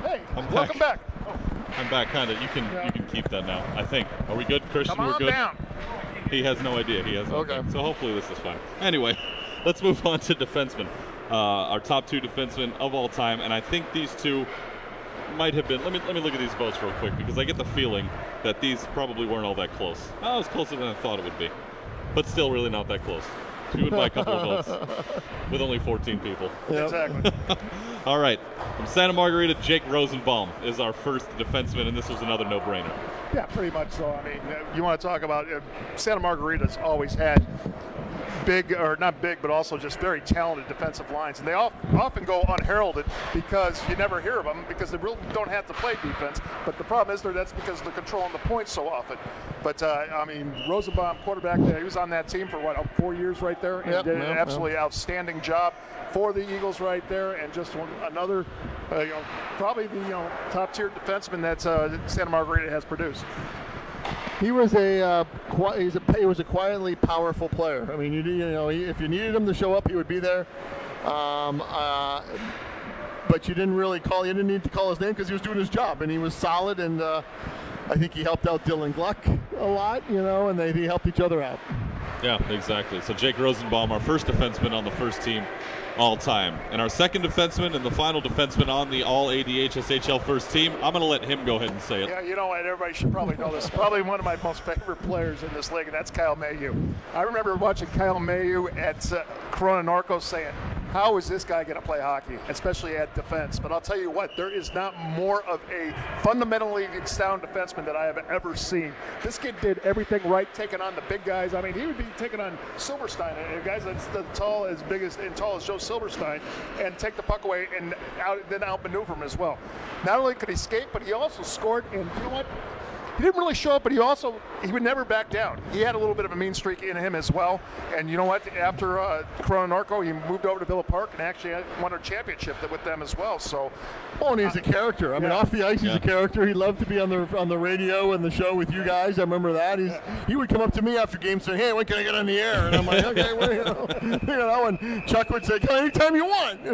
Hey, welcome back. I'm back, kind of. You can keep that now. I think. Are we good, Christian? Come on We're good. down. He has no idea. He has no Okay. idea. So hopefully this is fine. Anyway, let's move on to defensemen. Our top 2 defensemen of all time, and I think these two might have been. Let me look at these votes real quick, because I get the feeling that these probably weren't all that close. Oh, it was closer than I thought it would be, but still really not that close. You would buy a couple of votes with only 14 people. Yep. Exactly. All right, from Santa Margarita, Jake Rosenbaum is our first defenseman, and this was another no-brainer. Yeah, pretty much so. I mean, you want to talk about Santa Margarita's always had big, or not big, but also just very talented defensive lines. And they often go unheralded because you never hear of them because they really don't have to play defense. But the problem is that's because they're controlling the points so often. But, I mean, Rosenbaum, quarterback there, he was on that team for, 4 years right there, and did an absolutely outstanding job for the Eagles right there, and just another, probably the top-tier defenseman that Santa Margarita has produced. He was a quietly powerful player. I mean, if you needed him to show up, he would be there. But you didn't need to call his name because he was doing his job, and he was solid. And I think he helped out Dylan Gluck a lot, and he helped each other out. Yeah, exactly. So Jake Rosenbaum, our first defenseman on the first team all time. And our second defenseman and the final defenseman on the all ADHSHL first team, I'm going to let him go ahead and say it. Yeah, you know what? Everybody should probably know this. Probably one of my most favorite players in this league, and that's Kyle Mayhew. I remember watching Kyle Mayhew at Corona Narcos saying, how is this guy going to play hockey, especially at defense? But I'll tell you what, there is not more of a fundamentally sound defenseman that I have ever seen. This kid did everything right, taking on the big guys. I mean, he would be taking on Silverstein, guys that's tall as Joe Silverstein, and take the puck away and then outmaneuver him as well. Not only could he skate, but he also scored. And you know what? He didn't really show up, but he would never back down. He had a little bit of a mean streak in him as well. And you know what? After Corona Narco, he moved over to Villa Park and actually won a championship with them as well. So, and he's a character. I mean, off the ice, he's a character. He loved to be on the radio and the show with you guys. I remember that. He would come up to me after games saying, "Hey, when can I get on the air?" And I'm like, "Okay, well, And Chuck would say, "Come anytime you want."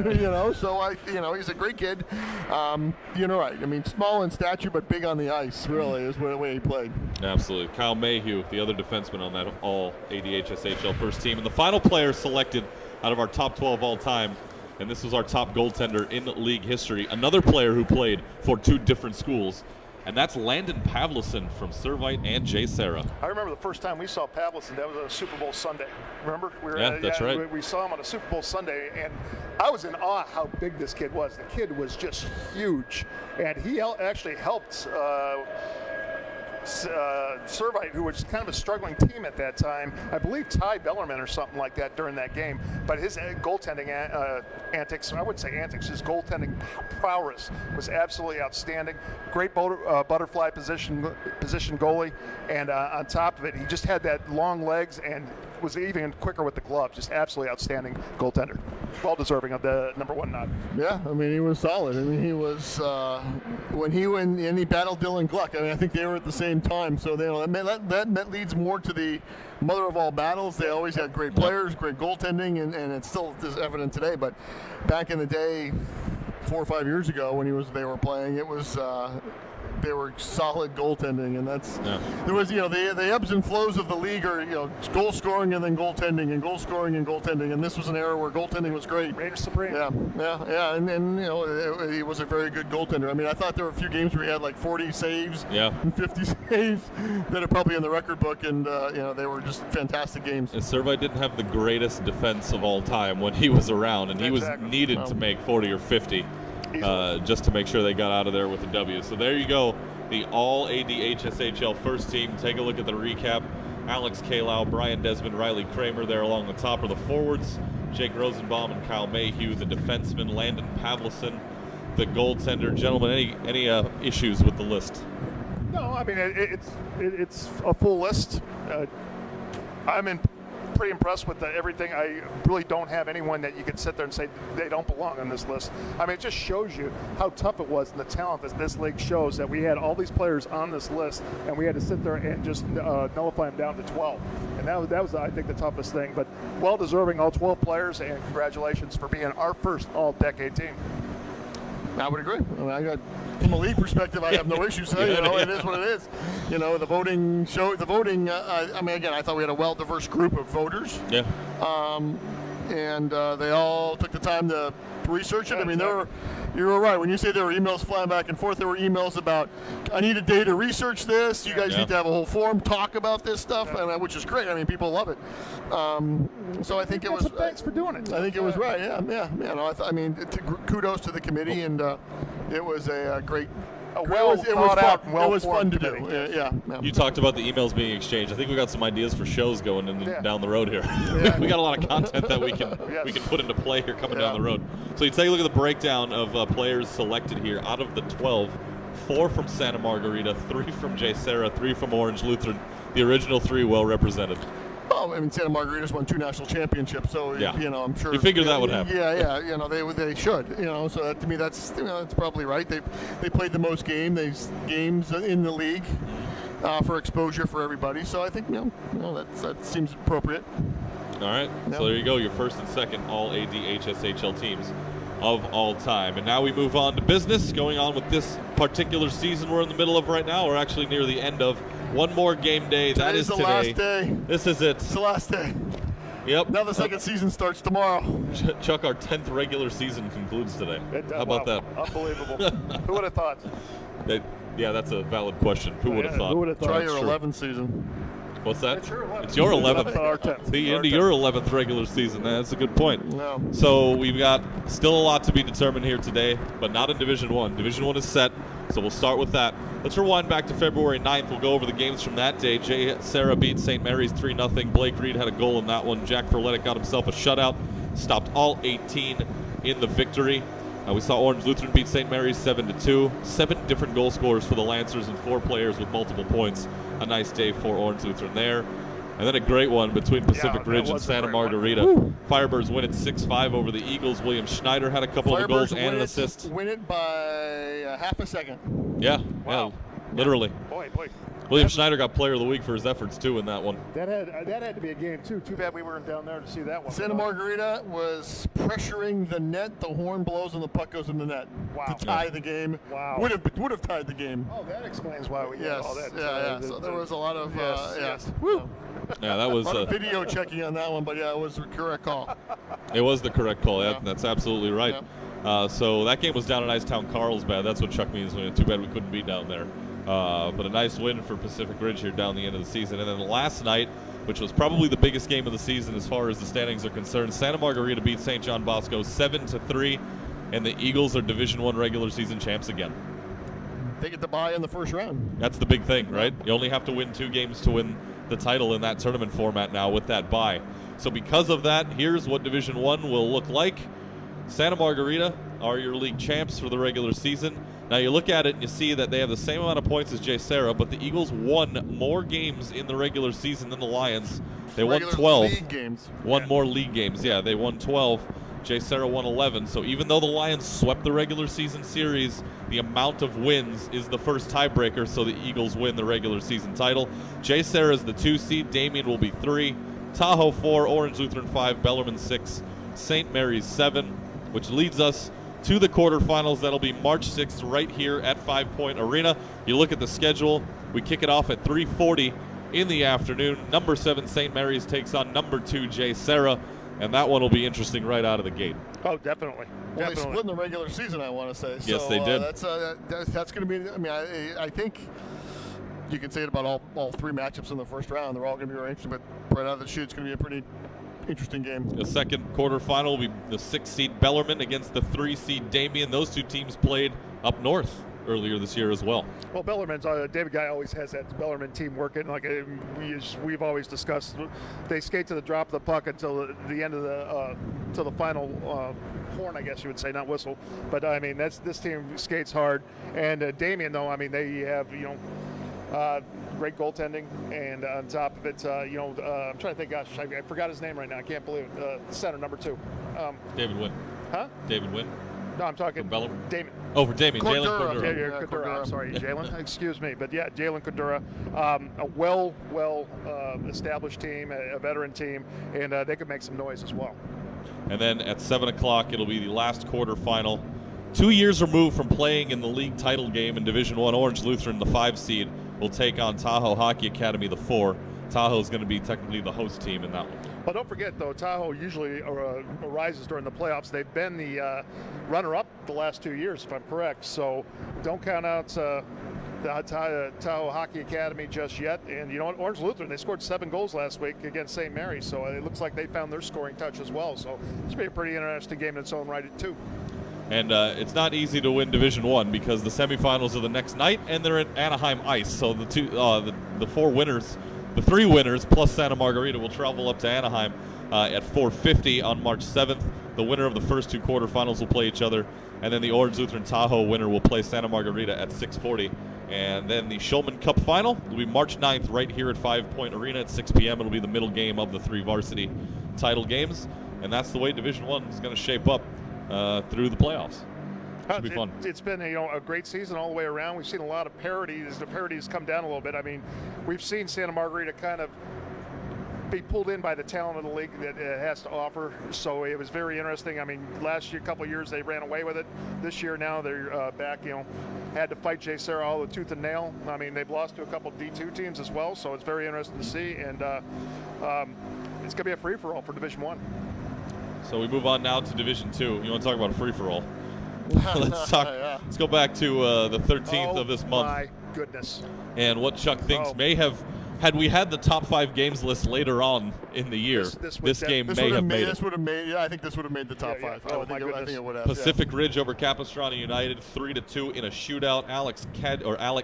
So he's a great kid. Right. I mean, small in stature but big on the ice. Really is the way he played. Absolutely. Kyle Mayhew, the other defenseman on that all ADHSHL first team. And the final player selected out of our top 12 all time, and this was our top goaltender in league history, another player who played for two different schools, and that's Landon Pavlison from Servite and J. Sarah. I remember the first time we saw Pavlison, that was on a Super Bowl Sunday. Remember? That's right. We saw him on a Super Bowl Sunday, and I was in awe how big this kid was. The kid was just huge, and he actually helped Servite, who was kind of a struggling team at that time. I believe Ty Bellerman or something like that during that game. But his goaltending antics, I wouldn't say antics, his goaltending prowess was absolutely outstanding. Great butterfly position goalie. And on top of it, he just had that long legs and was even quicker with the glove. Just absolutely outstanding goaltender. Well deserving of the number one nod. Yeah, I mean, he was solid. I mean, he was when he battled Dylan Gluck. I mean, I think they were at the same time. So that leads more to the mother of all battles. They always had great players, great goaltending, and it still is evident today. But back in the day, 4 or 5 years ago, when they were playing, it was. They were solid goaltending, and there was the ebbs and flows of the league are goal scoring and then goaltending and goal scoring and goaltending, and this was an era where goaltending was great. Raiders supreme. Yeah, and he was a very good goaltender. I mean, I thought there were a few games where he had like 40 saves and 50 saves that are probably in the record book, and they were just fantastic games. And Servite didn't have the greatest defense of all time when he was around, and he was needed to make 40 or 50. Just to make sure they got out of there with a W. So there you go, the all ADHSHL first team. Take a look at the recap. Alex Kalow, Brian Desmond, Riley Kramer there along the top are the forwards. Jake Rosenbaum and Kyle Mayhew, the defenseman. Landon Pavlison, the goaltender. Gentlemen, any issues with the list? No, I mean, it's a full list. I'm pretty impressed with everything. I really don't have anyone that you could sit there and say they don't belong on this list. I mean, it just shows you how tough it was and the talent that this league shows, that we had all these players on this list and we had to sit there and just nullify them down to 12. And that was, I think, the toughest thing. But well deserving, all 12 players, and congratulations for being our first all-decade team. I would agree. I mean, from a league perspective, I have no issues. It is what it is. The voting I mean, again, I thought we had a well-diverse group of voters. Yeah. And they all took the time to research it. I mean, you were right. When you say there were emails flying back and forth, there were emails about, I need a day to research this. You guys need to have a whole forum talk about this stuff, which is great. I mean, people love it. So I think it was. Thanks for doing it. I think it was right. Yeah. No, I mean, kudos to the committee, and it was a great well thought out and well it was fun to do. committee. Yeah. You talked about the emails being exchanged. I think we got some ideas for shows going down the road here. Yeah. We got a lot of content that we can put into play here coming down the road. So you take a look at the breakdown of players selected here. Out of the 12, 4 from Santa Margarita, 3 from J. Sarah, 3 from Orange Lutheran. The original 3 well represented. Well, I mean, Santa Margarita's won 2 national championships, so I'm sure. You figured that would happen. Yeah. They should. So that, to me, that's that's probably right. They played the most games in the league for exposure for everybody. So I think that seems appropriate. All right. Yep. So there you go. Your first and second all ADHSHL teams of all time. And now we move on to business. Going on with this particular season we're in the middle of right now. We're actually near the end of one more game day. That is the today. last day. This is it. It's the last day. Yep. Now the second season starts tomorrow. Chuck, our 10th regular season concludes today. How about that? Unbelievable. Who would have thought? Yeah, that's a valid question. Who would have thought? Who would have thought? Try That's your true. 11th season. What's that? It's your 11th. It's your 11th. Our 10th. The Our end of 10th. your 11th regular season. That's a good point. No. So we've got still a lot to be determined here today, but not in Division 1. Division 1 is set, so we'll start with that. Let's rewind back to February 9th. We'll go over the games from that day. J. Sarah beat St. Mary's 3-0. Blake Reed had a goal in that one. Jack Ferletic got himself a shutout. Stopped all 18 in the victory. We saw Orange Lutheran beat St. Mary's 7-2. 7 different goal scorers for the Lancers and 4 players with multiple points. A nice day for Orange Lutheran there. And then a great one between Pacific Ridge and Santa Margarita. Firebirds win it 6-5 over the Eagles. William Schneider had a couple of goals and an assist. Win it by half a second. Yeah, Wow. yeah, literally. Boy. William Schneider got Player of the Week for his efforts, too, in that one. That had to be a game, too. Too bad we weren't down there to see that one. Santa Margarita was pressuring the net. The horn blows and the puck goes in the net to tie the game. Wow. Would have tied the game. Oh, that explains why we did Yes. all that. Yeah. So there was a lot of Yes. Woo. Yeah, that was A lot of video checking on that one, but yeah, it was the correct call. it was the correct call. Yeah. That's absolutely right. So that game was down in Icetown Carlsbad. That's what Chuck means. Too bad we couldn't be down there. But a nice win for Pacific Ridge here down the end of the season. And then last night, which was probably the biggest game of the season as far as the standings are concerned, Santa Margarita beat St. John Bosco 7-3, and the Eagles are Division I regular season champs again. They get the bye in the first round. That's the big thing, right? You only have to win 2 games to win the title in that tournament format now with that bye. So because of that, here's what Division I will look like. Santa Margarita are your league champs for the regular season. Now you look at it and you see that they have the same amount of points as J. Sarah, but the Eagles won more games in the regular season than the Lions. They won 12. League games. Won more league games, yeah. They won 12. J. Sarah won 11. So even though the Lions swept the regular season series, the amount of wins is the first tiebreaker, so the Eagles win the regular season title. J. Sarah is the 2 seed. Damien will be 3. Tahoe 4. Orange Lutheran 5. Bellarmine 6. St. Mary's 7, which leads us to the quarterfinals. That'll be March 6th right here at 5 Point Arena. You look at the schedule. We kick it off at 3:40 in the afternoon. Number 7 St. Mary's takes on number 2 J. Sarah, and that one will be interesting right out of the gate. Oh, definitely. Well, they split in the regular season, I want to say. Yes, so, they did. That's going to be. I mean, I think you can say it about all 3 matchups in the first round. They're all going to be very interesting, but right out of the chute, it's going to be a pretty interesting game. The second quarterfinal will be the 6 seed Bellarmine against the 3 seed Damien. Those 2 teams played up north earlier this year as well. Well, Bellarmine's David Guy always has that Bellarmine team working. Like we've always discussed, they skate to the drop of the puck until the end of till the final horn, I guess you would say, not whistle. But I mean, this team skates hard. And Damien, though, I mean, they have great goaltending, and on top of it, I'm trying to think. Gosh, I forgot his name right now. I can't believe it. Center number 2. David Wynn. Huh? David Wynn. No, I'm talking Damien. Oh, for Damien. Jalen Cordura. Yeah, Cordura. I'm sorry, Jalen. Excuse me, but yeah, Jalen Cordura, a well established team, a veteran team, and they could make some noise as well. And then at 7 o'clock, it'll be the last quarterfinal. 2 years removed from playing in the league title game in Division I, Orange Lutheran, the 5 seed, will take on Tahoe Hockey Academy, the 4. Tahoe is going to be technically the host team in that one. Well, don't forget, though, Tahoe usually arises during the playoffs. They've been the runner-up the last 2 years, if I'm correct. So don't count out the Tahoe Hockey Academy just yet. And you know what? Orange Lutheran, they scored 7 goals last week against St. Mary's. So it looks like they found their scoring touch as well. So it's going to be a pretty interesting game in its own right, too. And it's not easy to win Division One because the semifinals are the next night, and they're at Anaheim Ice. So the three winners plus Santa Margarita will travel up to Anaheim at 4:50 on March 7th. The winner of the first two quarterfinals will play each other, and then the Orange Lutheran Tahoe winner will play Santa Margarita at 6:40. And then the Shulman Cup final will be March 9th right here at 5 Point Arena at 6 p.m. It'll be the middle game of the three varsity title games, and that's the way Division One is going to shape up through the playoffs. Should be fun. It's been a great season all the way around. We've seen a lot of parities. The parities come down a little bit. I mean, we've seen Santa Margarita kind of be pulled in by the talent of the league that it has to offer. So it was very interesting. I mean, last year, a couple of years, they ran away with it. This year, now they're back. Had to fight Jay Sarah all the tooth and nail. I mean, they've lost to a couple of D2 teams as well. So it's very interesting to see. And it's going to be a free-for-all for Division One. So we move on now to Division Two. You want to talk about a free-for-all? Let's talk. Yeah. Let's go back to the 13th of this month. My goodness. And what Chuck thinks may have, had we had the top 5 games list later on in the year, this game may have made it. This would have made. Yeah, I think this would have made the top 5. Oh, I think it would have. Pacific Ridge over Capistrano United, 3-2 in a shootout. Alec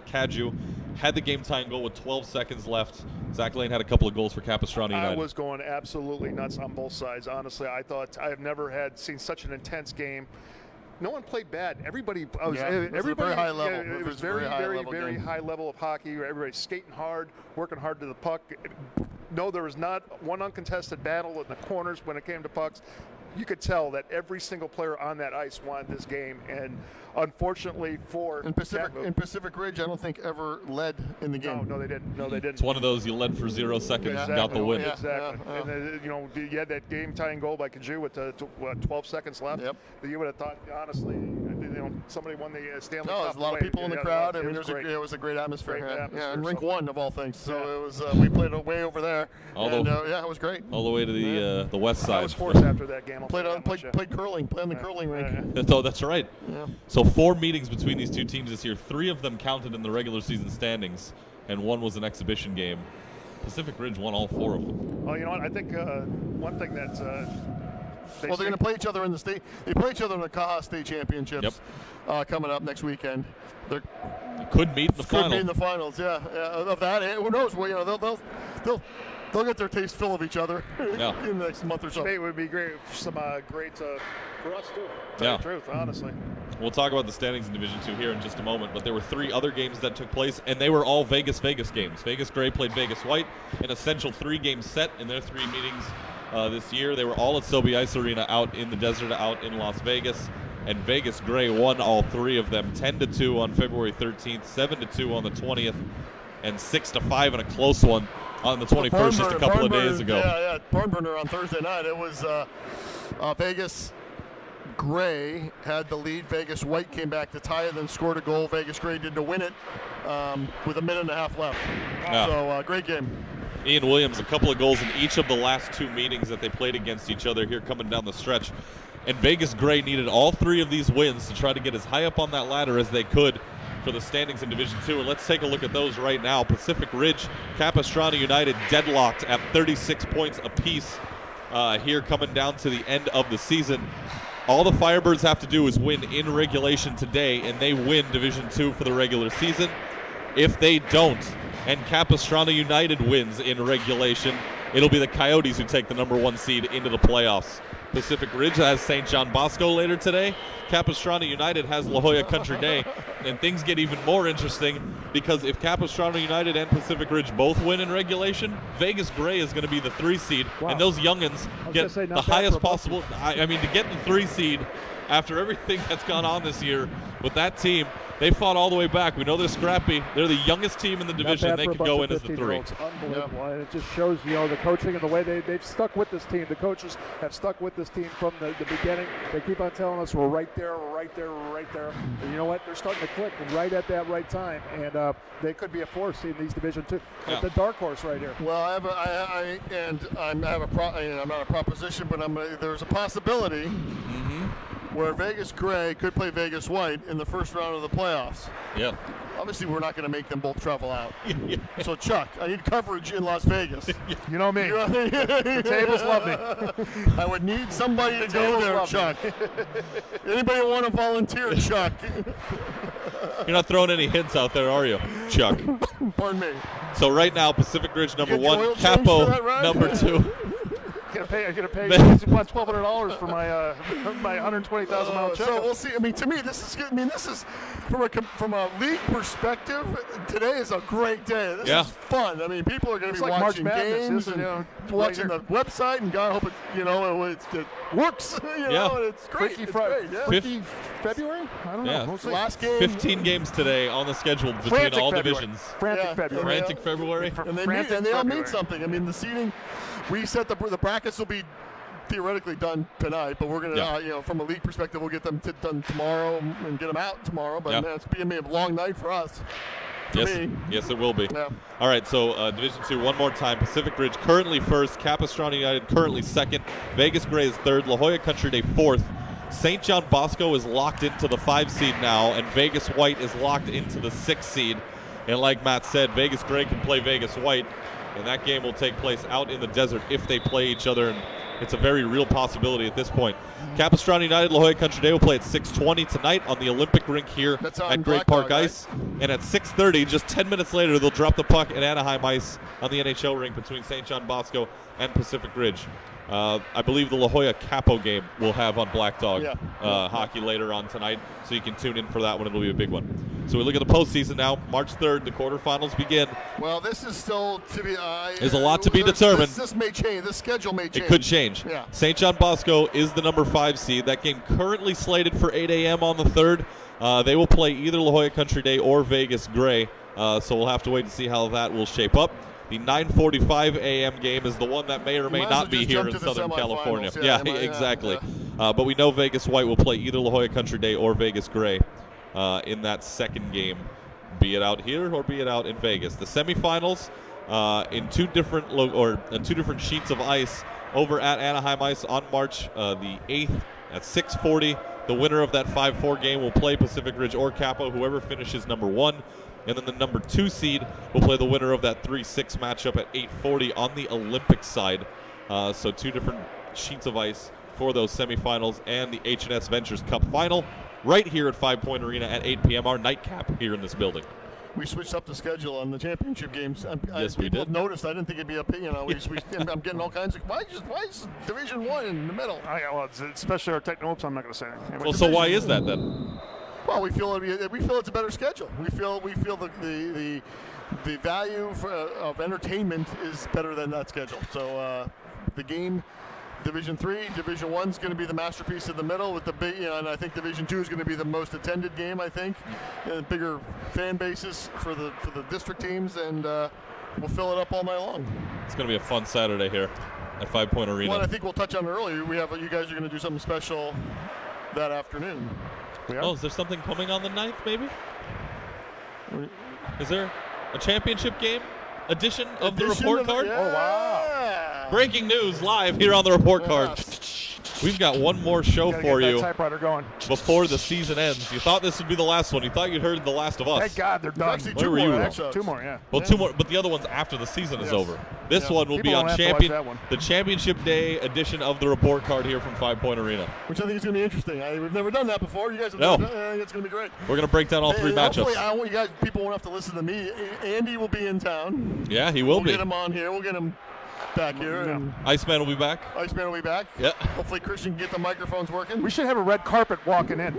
Cadju had the game-tying goal with 12 seconds left. Zach Lane had a couple of goals for Capistrano United. I was going absolutely nuts on both sides. Honestly, I thought I have never seen such an intense game. No one played bad. Everybody, everybody, very high level. It was very high level of hockey. Everybody skating hard, working hard to the puck. No, there was not one uncontested battle in the corners when it came to pucks. You could tell that every single player on that ice wanted this game, and unfortunately for Pacific Ridge, I don't think ever led in the game. No, they didn't. No, they didn't. It's one of those you led for 0 seconds and got the win. Exactly. And you had that game-tying goal by Kaju with 12 seconds left. Yep. You would have thought, honestly, somebody won the Stanley Cup. No, there's a lot of people in the crowd. I mean, it was a great atmosphere. Yeah, and Rink 1 of all things. So it was. We played way over there. It was great. All the way to the west side. I was forced after that game. Played curling. Played on the curling rink. Oh, that's right. Yeah. So 4 meetings between these two teams this year. 3 of them counted in the regular season standings, and 1 was an exhibition game. Pacific Ridge won all 4 of them. Well, you know what? I think one thing that they're going to play each other in the state. They play each other in the Caja State Championships coming up next weekend. They could meet in the final. Could meet in the finals. Yeah. Of that, who knows? Well, they'll get their taste full of each other in the next month or so. It would be great. Some great for us too. To tell the truth, honestly. We'll talk about the standings in Division 2 here in just a moment, but there were 3 other games that took place, and they were all Vegas games. Vegas Gray played Vegas White, an essential 3-game set in their 3 meetings this year. They were all at Sobe Ice Arena out in the desert, out in Las Vegas, and Vegas Gray won all 3 of them, 10-2 on February 13th, 7-2 on the 20th, and 6-5 in a close one on the 21st, just a couple of days ago. Yeah, barn burner on Thursday night. It was Vegas Gray had the lead. Vegas White came back to tie it, then scored a goal. Vegas Gray did to win it with 1.5 minutes left. Yeah. So great game. Ian Williams, a couple of goals in each of the last 2 meetings that they played against each other here coming down the stretch. And Vegas Gray needed all 3 of these wins to try to get as high up on that ladder as they could for the standings in Division 2. And let's take a look at those right now. Pacific Ridge, Capistrano United deadlocked at 36 points apiece here coming down to the end of the season. All the Firebirds have to do is win in regulation today, and they win Division 2 for the regular season. If they don't, and Capistrano United wins in regulation, it'll be the Coyotes who take the #1 seed into the playoffs. Pacific Ridge has St. John Bosco later today. Capistrano United has La Jolla Country Day. And things get even more interesting because if Capistrano United and Pacific Ridge both win in regulation, Vegas Gray is going to be the 3 seed. Wow. And those youngins get the highest possible. I mean, to get the 3 seed after everything that's gone on this year with that team, they fought all the way back. We know they're scrappy. They're the youngest team in the division. They could go in as the 3. It's unbelievable. And it just shows, the coaching and the way they've stuck with this team. The coaches have stuck with this team from the beginning. They keep on telling us we're right there, we're right there, we're right there. And you know what? They're starting to click right at that right time. And they could be a force in these Division 2. Yeah. The dark horse right here. Well, I'm not a proposition, but there's a possibility where Vegas Gray could play Vegas White in the first round of the playoffs. Yeah. Obviously, we're not going to make them both travel out. So, Chuck, I need coverage in Las Vegas. You know me. The tables love me. I would need somebody to go there, Chuck. Anybody want to volunteer, Chuck? You're not throwing any hints out there, are you, Chuck? Pardon me. So right now, Pacific Ridge number You get your 1, oil change for Capo that, right? number 2. I'm gonna pay $1,200 for my 120,000 mile check. So we'll see. I mean, to me, this is from a league perspective. Today is a great day. This is fun. I mean, people are going to be like March watching Madness, games isn't it? and watching the website, and God, I hope it works. And it's great. It's great. Yeah. 50 February? I don't know. Yeah. We'll see. Last game. 15 games today on the schedule between Frantic all February. divisions. Frantic February. Frantic February. And they Frantic all mean February. something. I mean, the seating, we set the brackets will be theoretically done tonight, but we're going to, from a league perspective, we'll get them done tomorrow and get them out tomorrow. But man, it's going to be a long night for us. Yes, it will be. Yeah. All right, so Division 2, one more time. Pacific Ridge currently first, Capistrano United currently second, Vegas Gray is third, La Jolla Country Day fourth. St. John Bosco is locked into the 5 seed now, and Vegas White is locked into the 6 seed. And like Matt said, Vegas Gray can play Vegas White, and that game will take place out in the desert if they play each other. And it's a very real possibility at this point. Capistrano United, La Jolla Country Day will play at 6:20 tonight on the Olympic rink here at Great Park Ice. And at 6:30, just 10 minutes later, they'll drop the puck at Anaheim Ice on the NHL rink between St. John Bosco and Pacific Ridge. I believe the La Jolla Capo game we'll have on Black Dog hockey later on tonight, so you can tune in for that one. It'll be a big one. So we look at the postseason now. March 3rd, the quarterfinals begin. Well, this is still to be. There's a lot to be determined. This may change. This schedule may change. It could change. Yeah. St. John Bosco is the number 5 seed. That game currently slated for 8 a.m. on the 3rd. They will play either La Jolla Country Day or Vegas Gray. So we'll have to wait and see how that will shape up. The 9:45 a.m. game is the one that may or may not be here in Southern California. Yeah, exactly. But we know Vegas White will play either La Jolla Country Day or Vegas Gray in that second game, be it out here or be it out in Vegas. The semifinals in two different sheets of ice over at Anaheim Ice on March the 8th at 6:40. The winner of that 5-4 game will play Pacific Ridge or Capo, whoever finishes number 1. And then the number 2 seed will play the winner of that 3-6 matchup at 8:40 on the Olympic side. So 2 different sheets of ice for those semifinals and the H&S Ventures Cup final right here at 5 Point Arena at 8 p.m., our nightcap here in this building. We switched up the schedule on the championship games. Yes, we did. Noticed. I didn't think it'd be I'm getting all kinds of. Why is Division 1 in the middle? Well, especially our techno-oops, I'm not going to say anything. Well, so why is that then? Well, we feel it's a better schedule. We feel the value of entertainment is better than that schedule. So the game, Division 3, Division 1 is going to be the masterpiece in the middle with the big, and I think Division 2 is going to be the most attended game. I think, bigger fan bases for the district teams, and we'll fill it up all night long. It's going to be a fun Saturday here at 5 Point Arena. Well, I think we'll touch on it earlier. You guys are going to do something special that afternoon. Oh, is there something coming on the 9th, maybe? Is there a championship game edition of the report card? Yeah. Oh, wow. Breaking news live here on the report card. We've got one more show for you typewriter going before the season ends. You thought this would be the last one. You thought you'd heard The Last of Us. Thank God they're done. Actually, Where two were you, more, Ron? actually. 2 more, yeah. Well, 2 more, but the other one's after the season is over. This one will be People on don't have to watch that one. the championship day edition of the report card here from 5 Point Arena. Which I think is going to be interesting. We've never done that before. You guys have No. done it. I think it's going to be great. We're going to break down all 3 Hopefully, matchups. I want you guys. People won't have to listen to me. Andy will be in town. Yeah, he will We'll be. get him on here. We'll get him back here. And Iceman will be back. Iceman will be back. Yeah. Hopefully Christian can get the microphones working. We should have a red carpet walking in.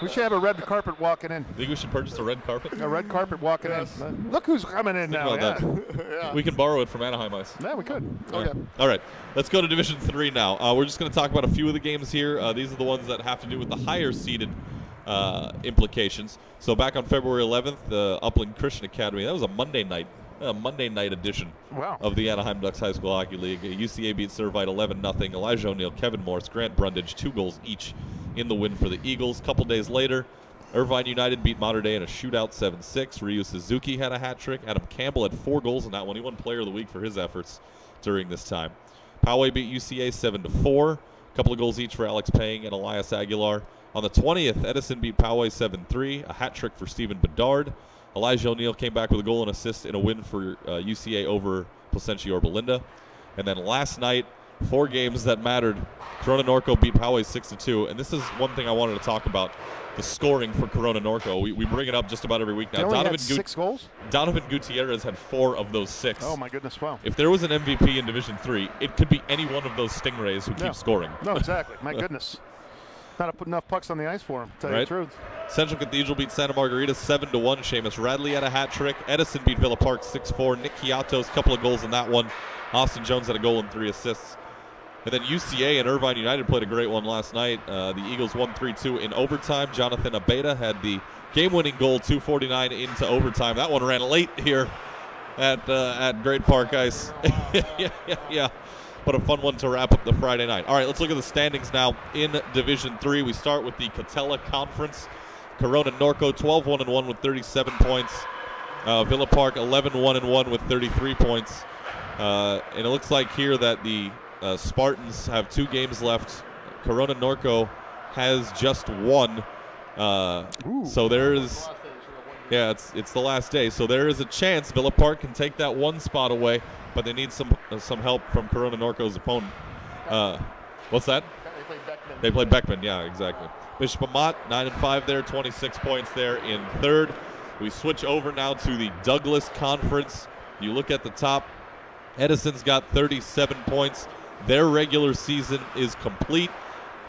We should have a red carpet walking in. Think we should purchase a red carpet? A red carpet walking in. Look who's coming in now. about Yeah. We can borrow it from Anaheim Ice. Yeah, we could. Okay. All right, let's go to Division 3 now. We're just going to talk about a few of the games here. These are the ones that have to do with the higher seeded implications. So back on February 11th, the Upland Christian Academy, that was a Monday night edition of the Anaheim Ducks High School Hockey League. UCA beat Servite 11-0. Elijah O'Neill, Kevin Morse, Grant Brundage, 2 goals each in the win for the Eagles. A couple days later, Irvine United beat Mater Dei in a shootout 7-6. Ryu Suzuki had a hat trick. Adam Campbell had 4 goals in that one. He won Player of the Week for his efforts during this time. Poway beat UCA 7-4. A couple of goals each for Alex Payne and Elias Aguilar. On the 20th, Edison beat Poway 7-3, a hat trick for Stephen Bedard. Elijah O'Neill came back with a goal and assist in a win for UCA over Placentia Orba-Linda. And then last night, 4 games that mattered. Corona Norco beat Poway 6-2, and this is one thing I wanted to talk about, the scoring for Corona Norco. We bring it up just about every week now. They only had 6 goals? Donovan Gutierrez had 4 of those 6. Oh, my goodness, wow. If there was an MVP in Division III, it could be any one of those Stingrays who keeps scoring. No, exactly. My goodness. Not put enough pucks on the ice for him, to tell you the truth. Central Cathedral beat Santa Margarita 7-1. Seamus Radley had a hat trick. Edison beat Villa Park 6-4. Nick Kiatos, a couple of goals in that one. Austin Jones had a goal and 3 assists. And then UCA and Irvine United played a great one last night. The Eagles won 3-2 in overtime. Jonathan Abeda had the game-winning goal, 2:49 into overtime. That one ran late here at Great Park Ice. yeah. What a fun one to wrap up the Friday night. All right, let's look at the standings now in Division III. We start with the Catella Conference. Corona Norco 12-1-1 with 37 points. Villa Park 11-1-1 with 33 points. And it looks like here that the Spartans have 2 games left. Corona Norco has just 1. So there's, it's the last day. So there is a chance Villa Park can take that 1 spot away, but they need some help from Corona Norco's opponent. What's that? They played Beckman. They played Beckman, yeah, exactly. Bishop Amat 9-5 there, 26 points there in 3rd. We switch over now to the Douglas Conference. You look at the top. Edison's got 37 points. Their regular season is complete.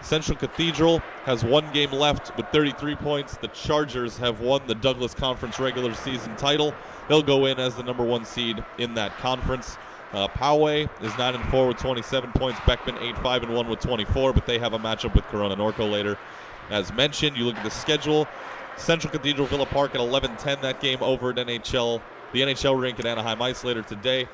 Central Cathedral has 1 game left with 33 points. The Chargers have won the Douglas Conference regular season title. They'll go in as the number 1 seed in that conference. Poway is 9-4 with 27 points. Beckman 8-5-1 with 24, but they have a matchup with Corona Norco later. As mentioned, you look at the schedule. Central Cathedral Villa Park at 11:10. That game over at the NHL rink at Anaheim Ice later today.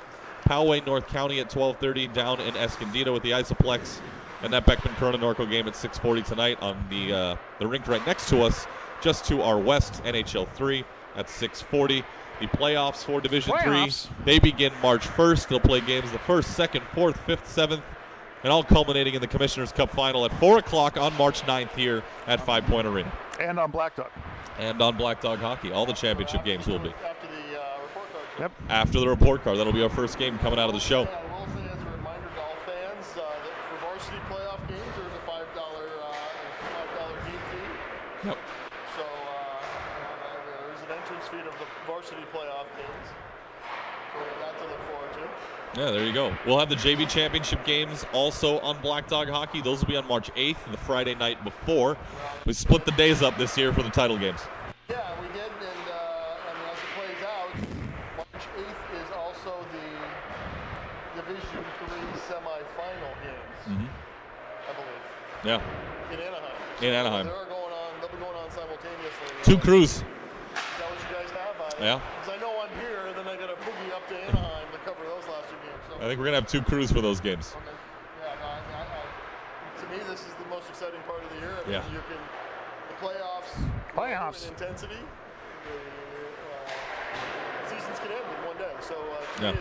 Poway North County at 12:30 down in Escondido with the Isoplex. And that Beckman Corona Norco game at 6:40 tonight on the rink right next to us, just to our west, NHL 3 at 6:40. The playoffs for Division 3, they begin March 1st. They'll play games the 1st, 2nd, 4th, 5th, 7th, and all culminating in the Commissioner's Cup final at 4 o'clock on March 9th here at 5 Point Arena. And on Black Dog. And on Black Dog Hockey. All the championship games will be. After the report card. Yep. After the report card. That'll be our first game coming out of the show. I will say as a reminder to all fans that for varsity playoff games, there's a $5 gate fee. Yep. So there's an entrance fee of the varsity playoff games. So that to look forward to. Yeah, there you go. We'll have the JV championship games also on Black Dog Hockey. Those will be on March 8th, the Friday night before. We split the days up this year for the title games. Yeah, we did, and as it plays out, March 8th is also the Division 3 semifinal games, I believe. Yeah. In Anaheim. In Anaheim. They'll be going on simultaneously. 2 crews. Is that what you guys have? Yeah. Because I know I'm here, then I got to boogie up to Anaheim to cover those last 2 games. So. I think we're going to have 2 crews for those games. Okay. Yeah, to me, this is the most exciting part of the year. I mean, Yeah. the playoffs. Playoffs. In intensity. The seasons can end in 1 day. So to me,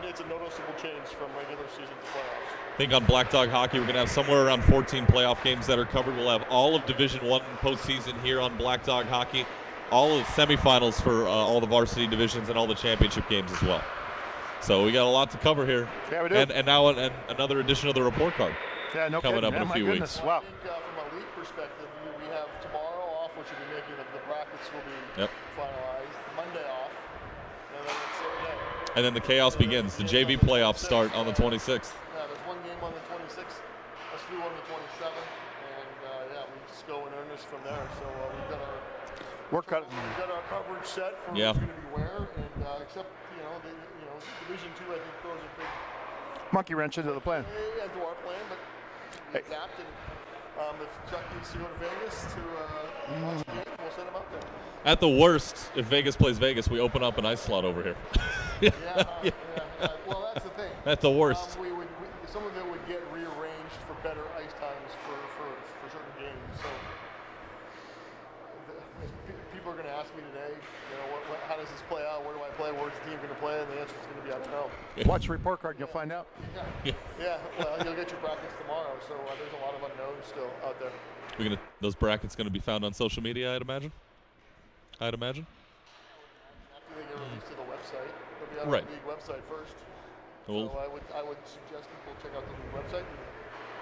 it's a noticeable change from regular season to playoffs. I think on Black Dog Hockey, we're going to have somewhere around 14 playoff games that are covered. We'll have all of Division 1 postseason here on Black Dog Hockey, all of the semifinals for all the varsity divisions, and all the championship games as well. So we got a lot to cover here. Yeah, we do. And now another edition of the report card. Yeah, no coming kidding. up in a few weeks. Wow. I think from a league perspective, we have tomorrow off, which will be making the brackets will be finalized. Monday off, and then it's Saturday. And then the chaos begins. The JV playoffs start on the 26th. Yeah, there's 1 game on the 26th. Let's do on the 27th, and we just go in earnest from there. So we've got our coverage set for who's going to be where, and except Division 2, I think throws a big monkey wrench into the plan. Into our plan, but we adapt, and if Chuck needs to go to Vegas to watch the game, we'll send him out there. At the worst, if Vegas plays Vegas, we open up an ice slot over here. Well, that's the thing. At the worst. Some of it would get rearranged for better ice times for certain games. So people are going to ask me today, how does this play out? Where do I play? Where's the team going to play? And the answer is going to be, I don't know. Watch the report card, and you'll find out. Yeah, well, you'll get your brackets tomorrow, so there's a lot of unknowns still out there. Those brackets going to be found on social media, I'd imagine? After they get released to the website, they'll be on Right. the league website first. Well, So I would suggest people check out the league website.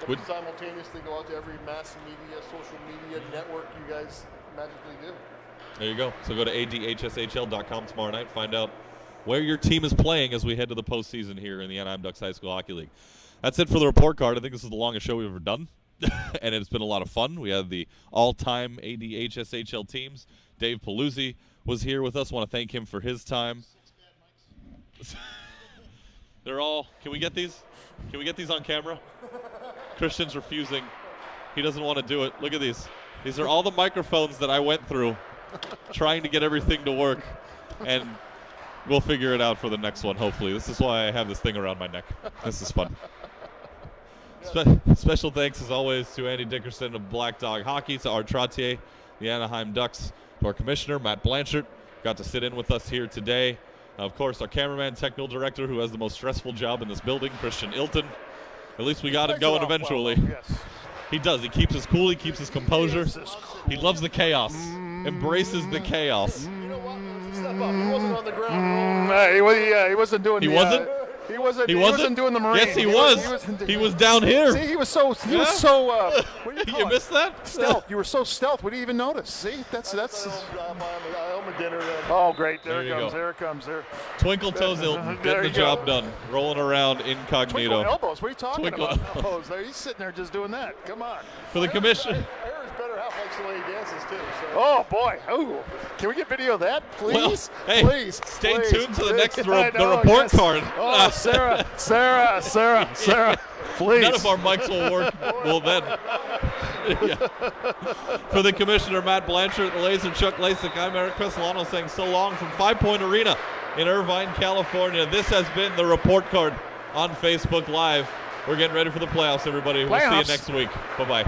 And simultaneously go out to every mass media, social media network you guys magically do. there you go. So go to ADHSHL.com tomorrow night. Find out where your team is playing as we head to the postseason here in the Anaheim Ducks High School Hockey League. That's it for the report card. I think this is the longest show we've ever done, and it's been a lot of fun. We had the all-time ADHSHL teams. Dave Paluzzi was here with us. Want to thank him for his time. They're all. Can we get these? Can we get these on camera? Christian's refusing. He doesn't want to do it. Look at these. These are all the microphones that I went through trying to get everything to work, and we'll figure it out for the next one, hopefully. This is why I have this thing around my neck. This is fun. Special thanks, as always, to Andy Dickerson of Black Dog Hockey, to Art Trottier, the Anaheim Ducks, to our commissioner, Matt Blanchard, got to sit in with us here today. Of course, our cameraman, technical director, who has the most stressful job in this building, Christian Ilton. At least we got him going eventually. Yes. He does. He keeps his cool. He keeps his composure. He loves the chaos. Embraces the chaos. You know what? Step up. He wasn't on the ground. He wasn't doing He the, wasn't? He wasn't. He He wasn't? wasn't doing the Marine. Yes, he was. He was down here. See, he was so. He was so. What do you call You it? missed that? Stealth. You were so stealth. We didn't even notice. See, that's. I owe him a dinner. Oh, great! There, There it you comes. go. There it comes. There. Twinkle Toes Ilton, There getting the you job go. done, rolling around Twinkle incognito. elbows. What are you talking Twinkle about? Elbows. There, he's sitting there just doing that. Come on. For the commission. Aaron's better half likes the way he dances, too. So. Oh boy! Ooh. Can we get video of that, please? Well, hey, please. stay please, tuned to the please. next I the know, report yes. card. Oh, Sarah, please. None of our mics will work. Well, then. Yeah. For the commissioner, Matt Blanchard, the Laser Chuck Lasik, I'm Eric Castellano saying so long from 5 Point Arena in Irvine, California. This has been the report card on Facebook Live. We're getting ready for the playoffs, everybody. We'll see you next week. Bye-bye.